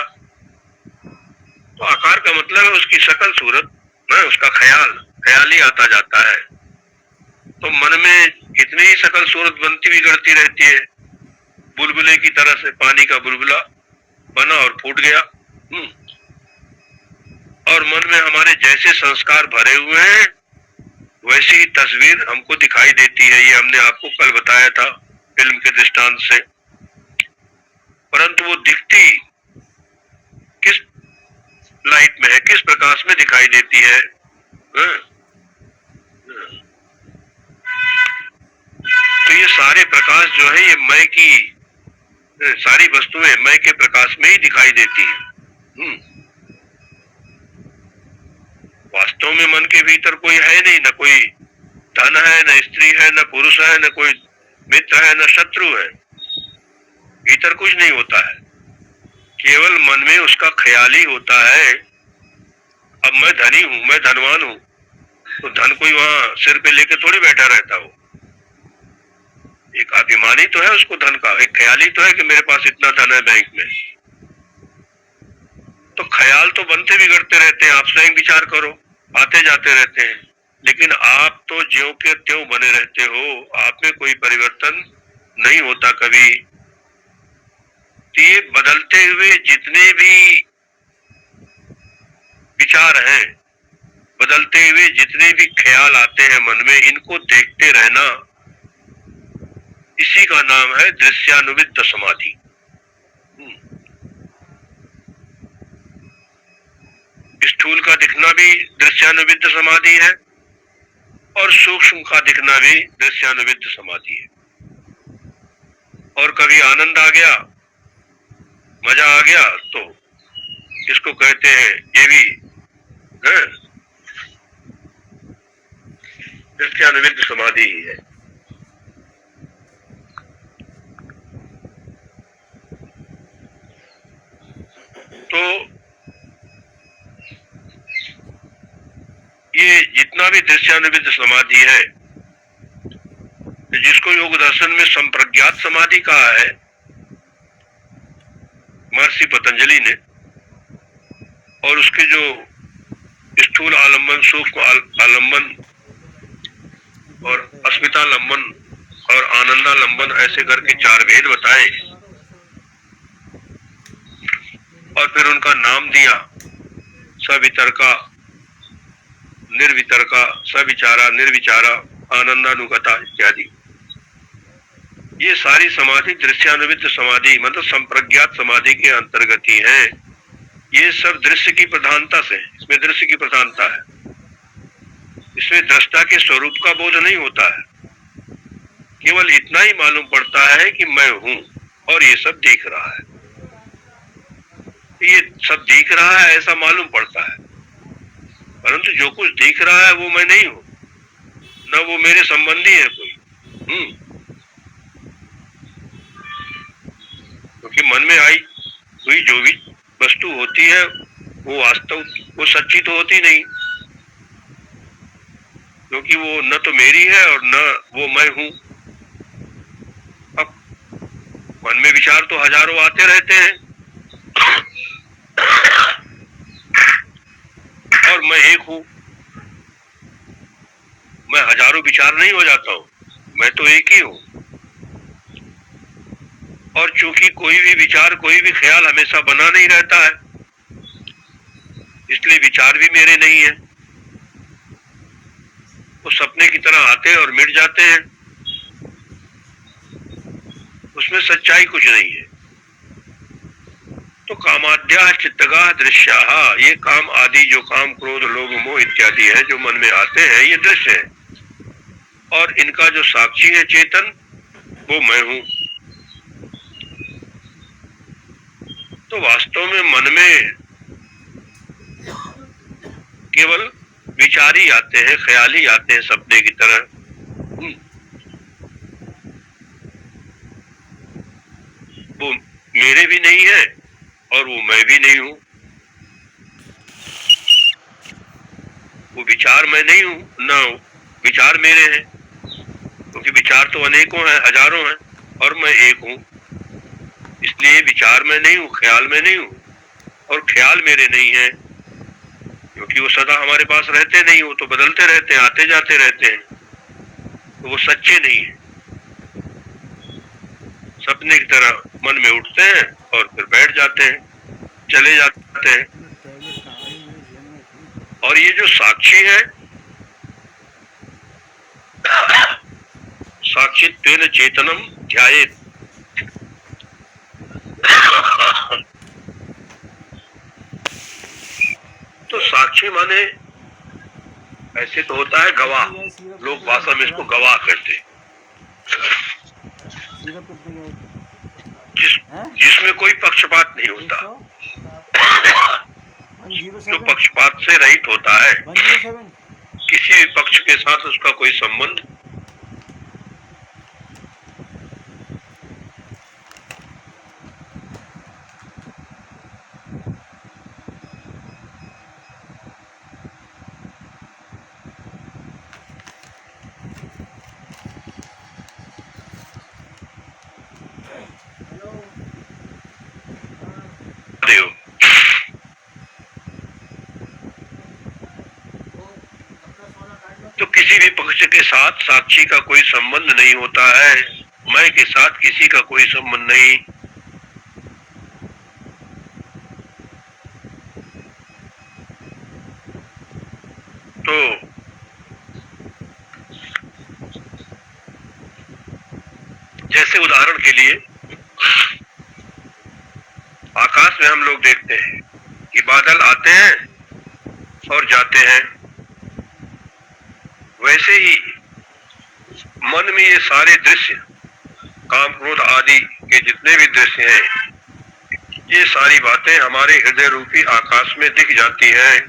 तो आकार का मतलब है उसकी शकल सूरत, ना उसका ख्याल ही आता जाता है। तो मन में कितनी ही शकल सूरत बनती बिगड़ती रहती है, बुलबुले की तरह से पानी का बुलबुला बना और फूट गया। और मन में हमारे जैसे संस्कार भरे हुए हैं वैसी ही तस्वीर हमको दिखाई देती है। ये हमने आपको कल बताया था फिल्म के दृष्टांत से। परंतु वो दिखती किस लाइट में है, किस प्रकाश में दिखाई देती है? तो ये सारे प्रकाश जो है ये मय की सारी वस्तुएं मय के प्रकाश में ही दिखाई देती है। वास्तव में मन के भीतर कोई है नहीं, न कोई धन है, न स्त्री है, न पुरुष है, न कोई मित्र है, न शत्रु है। भीतर कुछ नहीं होता है, केवल मन में उसका ख्याल ही होता है। अब मैं धनी हूं, मैं धनवान हूं, तो धन कोई वहां सिर पे लेके थोड़ी बैठा रहता हो। एक अभिमानी तो है उसको धन का, एक ख्याल ही तो है कि मेरे पास इतना धन है बैंक में। तो ख्याल तो बनते बिगड़ते रहते हैं, आप स्वयं विचार करो, आते जाते रहते हैं। लेकिन आप तो ज्यों के त्यों बने रहते हो, आप में कोई परिवर्तन नहीं होता कभी। तो ये बदलते हुए जितने भी विचार हैं, बदलते हुए जितने भी ख्याल आते हैं मन में, इनको देखते रहना, इसी का नाम है दृश्यानुविद्ध समाधि। स्थूल का दिखना भी दृश्यानुविद्ध समाधि है और सूक्ष्म का दिखना भी दृश्यानुविद्ध समाधि है। और कभी आनंद आ गया, मजा आ गया, तो इसको कहते हैं, ये भी है दृश्यानुविद्ध समाधि ही है। तो ये जितना भी दृश्यानुविद्ध समाधि है, जिसको योग दर्शन में संप्रज्ञात समाधि कहा है महर्षि पतंजलि ने, और उसके जो स्थूल आलंबन, सूक्ष्म आलंबन और अस्मितालंबन और आनंदालंबन, ऐसे करके 4 भेद बताए और फिर उनका नाम दिया, सवितर्का, निर्वितर्का, सविचारा, निर्विचारा, आनंदानुगता इत्यादि। ये सारी समाधि दृश्यानुविद्ध समाधि मतलब संप्रज्ञात समाधि के अंतर्गत ही है। ये सब दृश्य की प्रधानता से, इसमें दृश्य की प्रधानता है, इसमें दृष्टा के स्वरूप का बोध नहीं होता है। केवल इतना ही मालूम पड़ता है कि मैं हूं और ये सब दिख रहा है। ये सब दिख रहा है ऐसा मालूम पड़ता है, परंतु जो कुछ दिख रहा है वो मैं नहीं हूं, न वो मेरे संबंधी है कोई। क्योंकि मन में आई हुई जो भी वस्तु होती है वो वास्तव, वो सच्ची तो होती नहीं, क्योंकि वो न तो मेरी है और न वो मैं हूं। अब मन में विचार तो हजारों आते रहते हैं और मैं एक हूं। मैं हजारों विचार नहीं हो जाता हूं, मैं तो एक ही हूं। और चूंकि कोई भी विचार, कोई भी ख्याल हमेशा बना नहीं रहता है, इसलिए विचार भी मेरे नहीं है। वो सपने की तरह आते और मिट जाते हैं, उसमें सच्चाई कुछ नहीं है। तो कामाद्या चित्तगा दृश्याः, ये काम आदि जो काम, क्रोध, लोभ, मोह इत्यादि है जो मन में आते हैं, ये दृश्य है। और इनका जो साक्षी है चेतन, वो मैं हूं। तो वास्तव में मन में केवल विचार ही आते हैं, ख्याल ही आते हैं सपने की तरह। वो मेरे भी नहीं है और वो मैं भी नहीं हूं। वो विचार मैं नहीं हूं, ना विचार मेरे हैं। क्योंकि विचार तो अनेकों हैं, हजारों हैं, और मैं एक हूं। इसलिए विचार में नहीं हूं, ख्याल में नहीं हूं, और ख्याल मेरे नहीं है, क्योंकि वो सदा हमारे पास रहते नहीं, वो तो बदलते रहते हैं, आते जाते रहते हैं, तो वो सच्चे नहीं है। सपने की तरह मन में उठते हैं और फिर बैठ जाते हैं, चले जाते हैं। और ये जो साक्षी है, साक्षित्वेन चेतनम ध्यायेत्। तो साक्षी माने ऐसे तो होता है गवाह, लोग भाषा में इसको गवाह कहते हैं, जिसमें कोई पक्षपात नहीं होता, जो पक्षपात से रहित होता है, किसी भी पक्ष के साथ उसका कोई संबंध हो। तो किसी भी पक्ष के साथ साक्षी का कोई संबंध नहीं होता है, मैं के साथ किसी का कोई संबंध नहीं। तो जैसे उदाहरण के लिए आकाश में हम लोग देखते हैं कि बादल आते हैं और जाते हैं, वैसे ही मन में ये सारे दृश्य, काम क्रोध आदि के जितने भी दृश्य हैं, ये सारी बातें हमारे हृदय रूपी आकाश में दिख जाती हैं।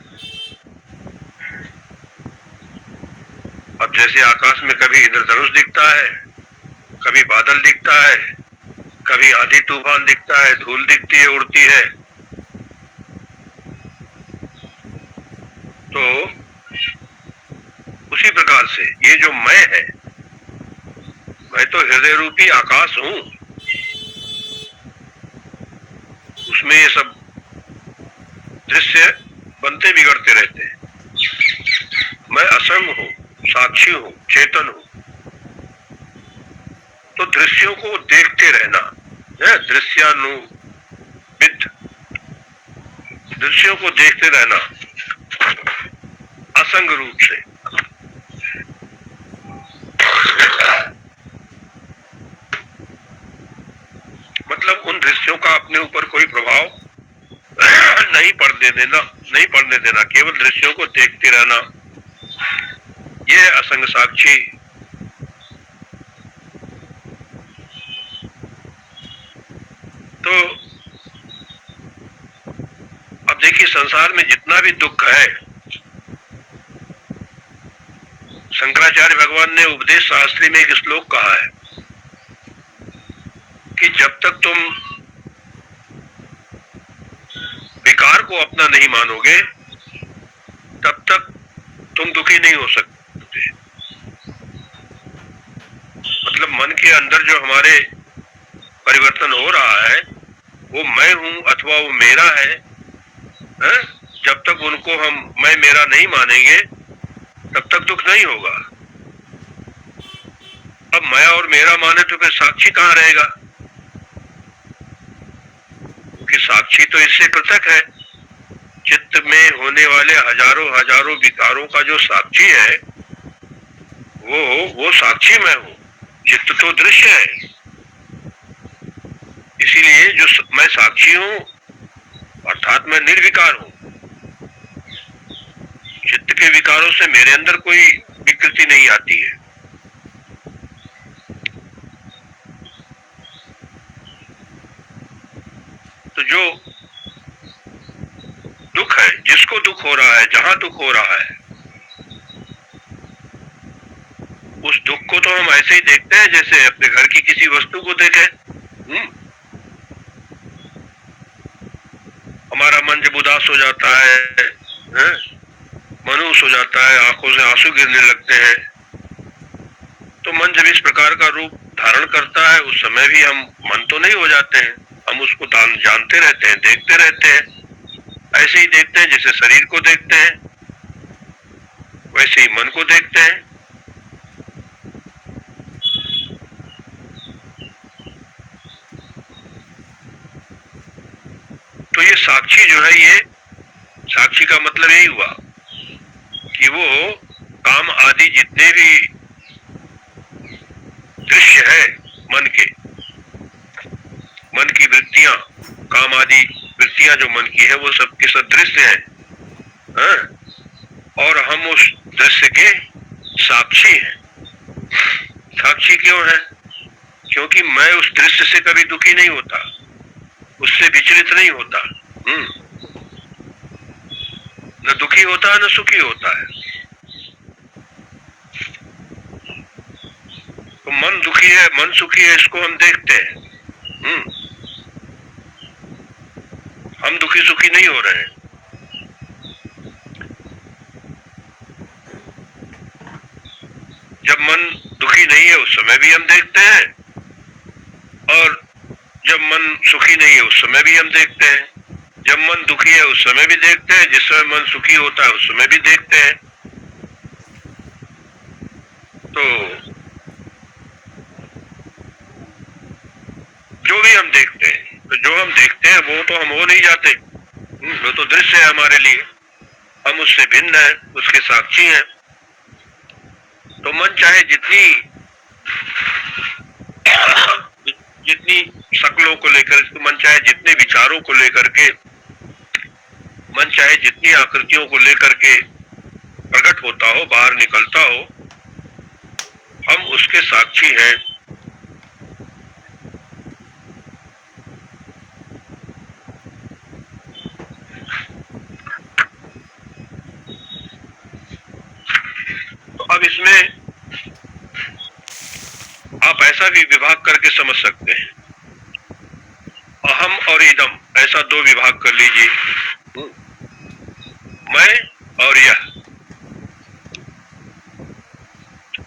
अब जैसे आकाश में कभी इंद्रधनुष दिखता है, कभी बादल दिखता है, कभी आंधी तूफान दिखता है, धूल दिखती है, उड़ती है, तो उसी प्रकार से ये जो मैं है, मैं तो हृदय रूपी आकाश हूं, उसमें ये सब दृश्य बनते बिगड़ते रहते हैं। मैं असंग हूं, साक्षी हूं, चेतन हूं। तो दृश्यों को देखते रहना है, दृश्यानुविद, दृश्यों को देखते रहना असंग रूप से। मतलब उन दृश्यों का अपने ऊपर कोई प्रभाव नहीं पड़ने देना, केवल दृश्यों को देखते रहना, यह असंग साक्षी। तो अब देखिए, संसार में जितना भी दुख है, शंकराचार्य भगवान ने उपदेश शास्त्री में एक श्लोक कहा है कि जब तक तुम विकार को अपना नहीं मानोगे, तब तक तुम दुखी नहीं हो सकते। मतलब मन के अंदर जो हमारे परिवर्तन हो रहा है, वो मैं हूं अथवा वो मेरा है, जब तक उनको हम मैं मेरा नहीं मानेंगे, तब तक दुख नहीं होगा। अब मैं और मेरा माने तो फिर साक्षी कहाँ रहेगा? क्योंकि साक्षी तो इससे पृथक है। चित्त में होने वाले हजारों हजारों विकारों का जो साक्षी है, वो साक्षी मैं हूं। चित्त तो दृश्य है, इसीलिए जो मैं साक्षी हूं, अर्थात मैं निर्विकार हूं। चित्त के विकारों से मेरे अंदर कोई विकृति नहीं आती है। तो जो दुख है, जिसको दुख हो रहा है, जहां दुख हो रहा है, उस दुख को तो हम ऐसे ही देखते हैं जैसे अपने घर की किसी वस्तु को देखें। हमारा मन जब उदास हो जाता है, मायूस हो जाता है, आंखों से आंसू गिरने लगते हैं, तो तो मन जब इस प्रकार का रूप धारण करता है उस समय भी हम मन तो नहीं हो जाते हैं, हम उसको जानते रहते हैं, देखते रहते हैं। ऐसे ही देखते हैं जैसे शरीर को देखते हैं, वैसे ही मन को देखते हैं। तो ये साक्षी जो है, ये साक्षी का मतलब यही हुआ कि वो काम आदि जितने भी दृश्य है मन के, मन की वृत्तियां, काम आदि वृत्तियां जो मन की है वो सबके सब दृश्य है, हाँ? और हम उस दृश्य के साक्षी हैं। साक्षी क्यों है? क्योंकि मैं उस दृश्य से कभी दुखी नहीं होता, उससे विचलित नहीं होता, न दुखी होता है न सुखी होता है। तो मन दुखी है, मन सुखी है, इसको हम देखते हैं, हम दुखी सुखी नहीं हो रहे हैं। जब मन दुखी नहीं है उस समय भी हम देखते हैं, और जब मन सुखी नहीं है उस समय भी हम देखते हैं। जब मन दुखी है उस समय भी देखते हैं, जिस समय मन सुखी होता है उस समय भी देखते हैं। तो जो भी हम देखते हैं, तो जो हम देखते हैं वो तो हम हो नहीं जाते, वो तो दृश्य है हमारे लिए, हम उससे भिन्न हैं, उसके साक्षी हैं। तो मन चाहे जितनी शक्लों को लेकर, मन चाहे जितने विचारों को लेकर के, मन चाहे जितनी आकृतियों को लेकर के प्रकट होता हो, बाहर निकलता हो, हम उसके साक्षी हैं। तो अब इसमें आप ऐसा भी विभाग करके समझ सकते हैं, अहम और इदम, ऐसा दो विभाग कर लीजिए, मैं और यह।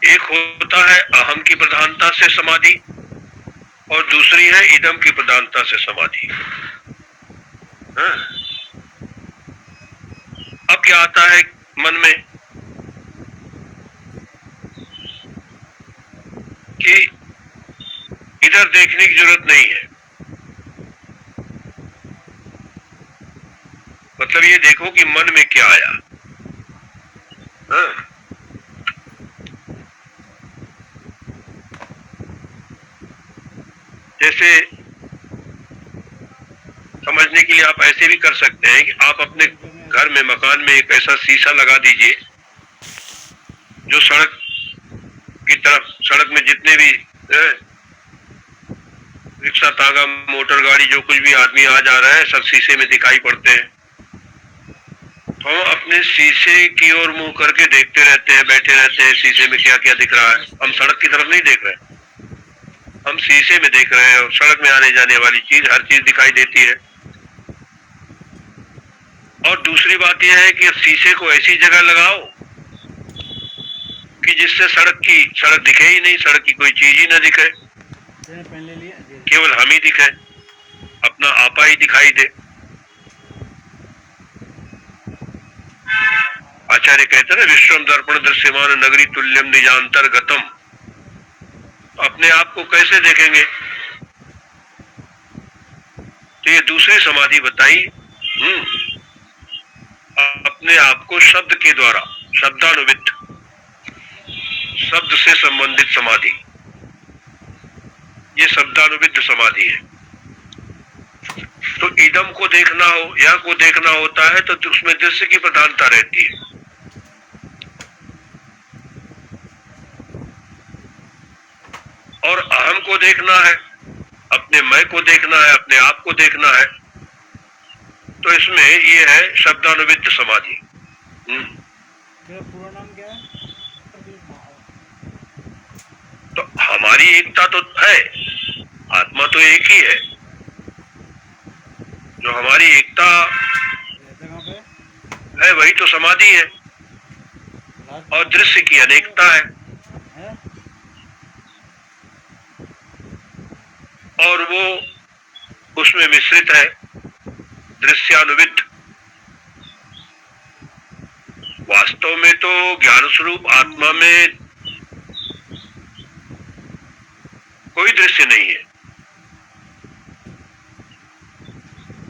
एक होता है अहम की प्रधानता से समाधि, और दूसरी है इदम की प्रधानता से समाधि। अब क्या आता है मन में कि इधर देखने की जरूरत नहीं है, मतलब ये देखो कि मन में क्या आया। जैसे समझने के लिए आप ऐसे भी कर सकते हैं कि आप अपने घर में, मकान में एक ऐसा शीशा लगा दीजिए जो सड़क की तरफ, सड़क में जितने भी रिक्शा, तांगा, मोटर गाड़ी, जो कुछ भी आदमी आ जा रहा है, सब शीशे में दिखाई पड़ते हैं। तो हम अपने शीशे की ओर मुंह करके देखते रहते हैं, बैठे रहते हैं, शीशे में क्या क्या दिख रहा है। हम सड़क की तरफ नहीं देख रहे, हम शीशे में देख रहे हैं, और सड़क में आने जाने वाली चीज, हर चीज दिखाई देती है। और दूसरी बात यह है कि शीशे को ऐसी जगह लगाओ कि जिससे सड़क दिखे ही नहीं, सड़क की कोई चीज ही ना दिखे, केवल हम ही दिखे, अपना आपा ही दिखाई दे। आचार्य कहते हैं, विश्वम दर्पण दृश्यमान नगरी तुल्यम निजांतर्गतम। अपने आप को कैसे देखेंगे? तो ये दूसरी समाधि बताई, अपने आप को शब्द के द्वारा, शब्दानुविद, शब्द से संबंधित समाधि, ये शब्दानुविद समाधि है। तो इदम को देखना हो, या को देखना होता है, तो उसमें दृश्य की प्रधानता रहती है। और अहम को देखना है, अपने मैं को देखना है, अपने आप को देखना है, तो इसमें ये है शब्दानुविद समाधि। पूरा नाम क्या है? तो हमारी एकता तो है, आत्मा तो एक ही है। जो हमारी एकता है वही तो समाधि है, और दृश्य की अनेकता है। और वो उसमें मिश्रित है, दृश्यानुविद्ध। वास्तव में तो ज्ञान स्वरूप आत्मा में कोई दृश्य नहीं है,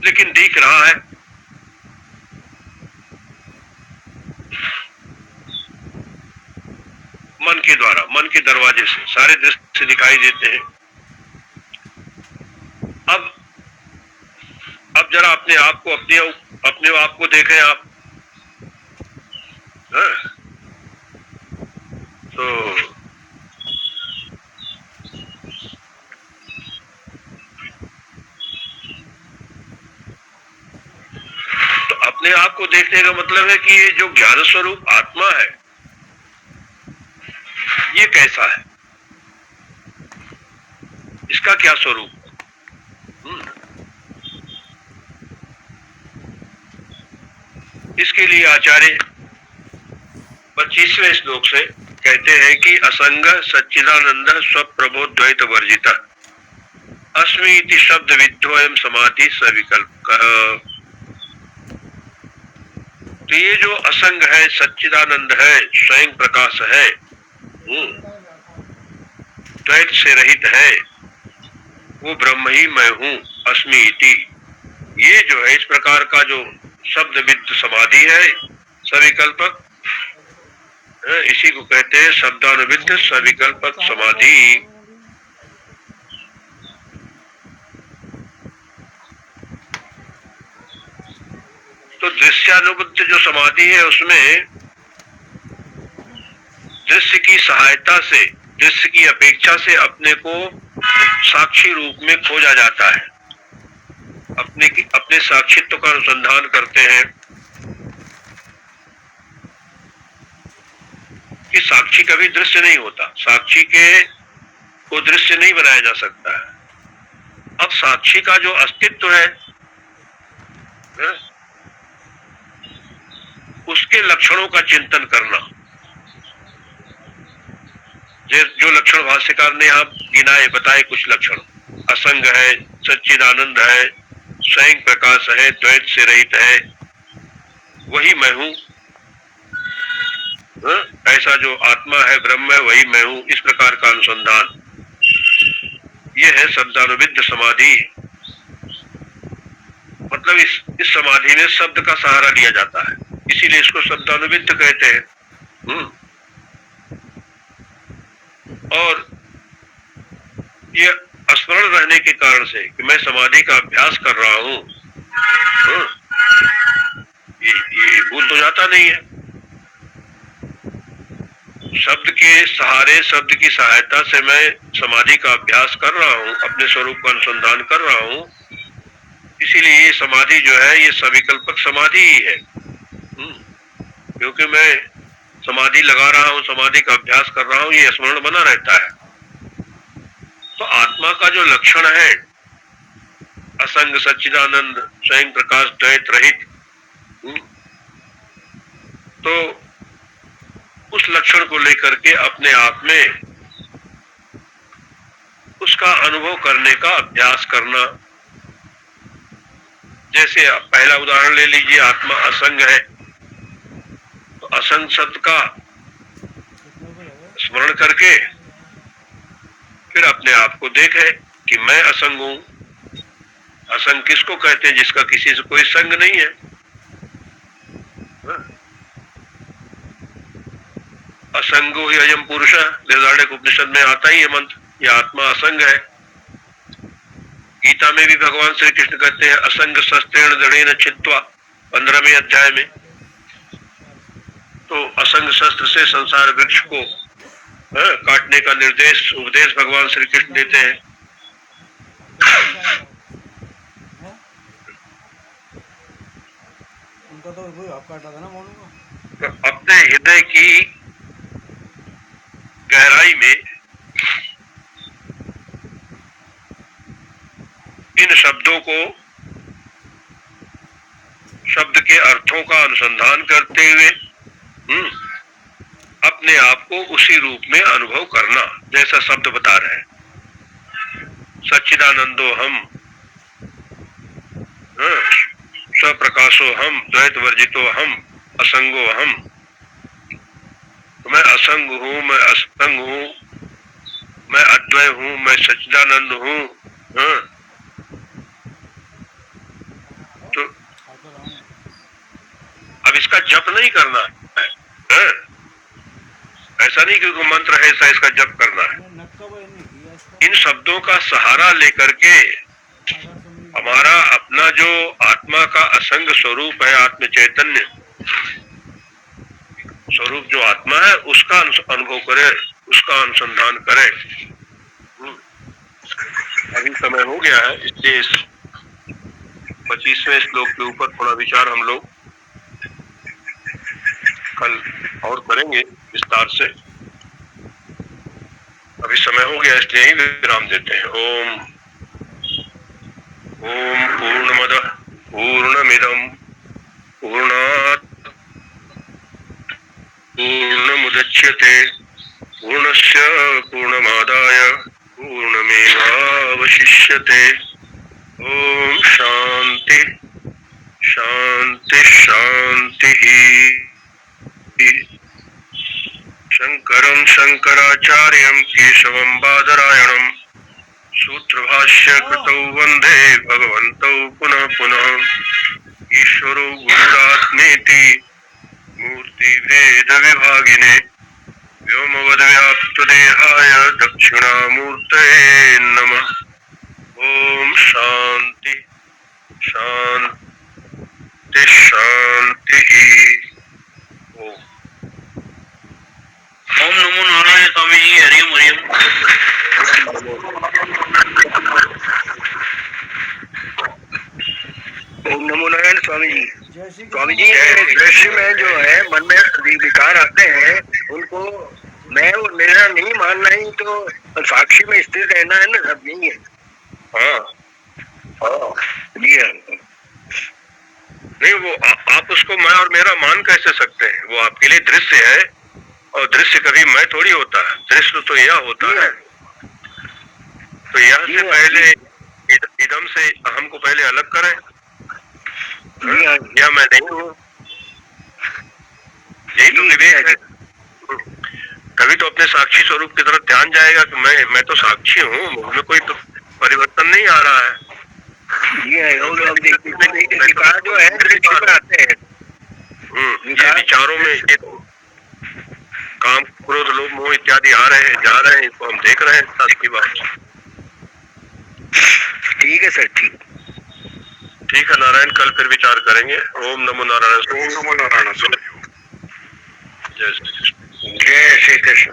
लेकिन दिख रहा है। मन के द्वारा, मन के दरवाजे से सारे दृश्य दिखाई देते हैं। अब जरा अपने आप को, अपने आप को देखें आप। तो अपने आप को देखने का मतलब है कि ये जो ज्ञान स्वरूप आत्मा है, ये कैसा है, इसका क्या स्वरूप है। इसके लिए आचार्य 25वें श्लोक से कहते हैं कि असंग सच्चिदानंद स्वप्रभो द्वैत वर्जिता अस्मि इति शब्द विद्वयम समाधि सविकल्प। तो ये जो असंग है, सच्चिदानंद है, स्वयं प्रकाश है, द्वैत से रहित है, वो ब्रह्म ही मैं हूं, अस्मि इति। ये जो है इस प्रकार का जो शब्द विद्ध समाधि है सविकल्पक, इसी को कहते हैं शब्दानुविद्ध सविकल्पक समाधि। तो दृश्यानुबुद्ध जो समाधि है उसमें दृश्य की सहायता से, दृश्य की अपेक्षा से अपने को साक्षी रूप में खोजा जाता है। अपने साक्षित्व का अनुसंधान करते हैं कि साक्षी कभी दृश्य नहीं होता, साक्षी के को दृश्य नहीं बनाया जा सकता है। अब साक्षी का जो अस्तित्व है, उसके लक्षणों का चिंतन करना, जो लक्षण भाष्यकार ने यहाँ गिनाए, बताए कुछ लक्षण। असंग है, सच्चिदानंद है, स्वयं प्रकाश है, द्वैत से रहित है, वही मैं हूं। ऐसा जो आत्मा है, ब्रह्म है, वही मैं हूं, इस प्रकार का अनुसंधान, ये है शब्दानुविद्ध समाधि। मतलब इस समाधि में शब्द का सहारा लिया जाता है, इसीलिए इसको शब्दानुविद्ध कहते हैं। और ये स्मरण रहने के कारण से कि मैं समाधि का अभ्यास कर रहा हूं, ये भूल तो जाता नहीं है। शब्द के सहारे, शब्द की सहायता से मैं समाधि का अभ्यास कर रहा हूं, अपने स्वरूप का अनुसंधान कर रहा हूं, इसीलिए ये समाधि जो है ये सविकल्पक समाधि ही है। क्योंकि मैं समाधि लगा रहा हूं, समाधि का अभ्यास कर रहा हूं, ये स्मरण बना रहता है। तो आत्मा का जो लक्षण है असंग सच्चिदानंद स्वयं प्रकाश द्वैत रहित, तो उस लक्षण को लेकर के अपने आप में उसका अनुभव करने का अभ्यास करना। जैसे पहला उदाहरण ले लीजिए, आत्मा असंग है, तो असंग शब्द का स्मरण करके फिर अपने आप को देखे कि मैं असंग हूं। असंग किसको कहते हैं? जिसका किसी से कोई संग नहीं है। असंगो ही अयम पुरुष, बृहदारण्यक उपनिषद में आता ही है मंत्र, ये आत्मा असंग है। गीता में भी भगवान श्री कृष्ण कहते हैं असंग शस्त्रेण दृढ़ेन छित्त्वा, 15वें अध्याय में। तो असंग शस्त्र से संसार वृक्ष को काटने का निर्देश, उपदेश भगवान श्री कृष्ण देते हैं। उनका तो वही आप काटा था ना मौलवी को। तो अपने हृदय की गहराई में इन शब्दों को, शब्द के अर्थों का अनुसंधान करते हुए अपने आप को उसी रूप में अनुभव करना, जैसा शब्द बता रहे हैं। सच्चिदानंदो हम, स्वप्रकाशो हम, द्वैत वर्जितो हम, असंगो हम। तो मैं असंग हूँ, मैं असंग हूँ, मैं अद्वय हूँ, मैं सच्चिदानंद हूँ। तो अब इसका जप नहीं करना है, ऐसा नहीं कि मंत्र है ऐसा इसका जप करना है। इन शब्दों का सहारा लेकर के हमारा अपना जो आत्मा का असंग स्वरूप है, आत्म चैतन्य स्वरूप जो आत्मा है, उसका अनुभव करे, उसका अनुसंधान करे। अभी समय हो गया है, इसलिए 25वें श्लोक के ऊपर थोड़ा विचार हम लोग कल और करेंगे विस्तार से। अभी समय हो गया इसलिए ही विराम देते हैं। ओम पूर्णमदः पूर्णमिदं पूर्णात् पूर्णमुदच्यते पूर्णस्य पूर्णमादाय पूर्णमेवावशिष्यते। ओम शांति शांति शांति। शंकरं शंकराचार्यं केशवं बादरायणं सूत्रभाष्य कृतौ वंदे भगवन्तौ पुनः पुनः। ईश्वरो गुरुरात्मेति मूर्तिभेद विभागिने व्योमवद्व्याप्तदेहाय दक्षिणामूर्तये नमः। ओम शांति शांति शांति। ओम नमो नारायण स्वामी जी। हरिओम हरिओम। ओम नमो नारायण स्वामी जी। स्वामी जी, दृश्य में जो है मन में विकार आते हैं, उनको मैं और मेरा नहीं मानना ही तो साक्षी में स्थिर रहना है ना, सब नहीं है। जी हाँ। नहीं, वो आप उसको मैं और मेरा मान कैसे सकते हैं? वो आपके लिए दृश्य है, और दृश्य कभी मैं थोड़ी होता है, दृश्य तो यह होता है। तो यह से पहले इदम से अहम को पहले अलग करें, या मैं नहीं हूँ, यही तो विवेक है। कभी तो अपने साक्षी स्वरूप की तरफ ध्यान जाएगा कि मैं तो साक्षी हूँ, मुझमें कोई तो परिवर्तन नहीं आ रहा है। विकार जो है दृश्य में आते हैं। ये विचारों में ये काम क्रोध लोभ मोह इत्यादि आ रहे हैं, जा रहे हैं, इसको हम देख रहे हैं। साथ की बात ठीक है सर, ठीक है नारायण, कल फिर विचार करेंगे। ओम नमो नारायण। ओम नमो नारायण। जय श्री कृष्ण। जय श्री कृष्ण।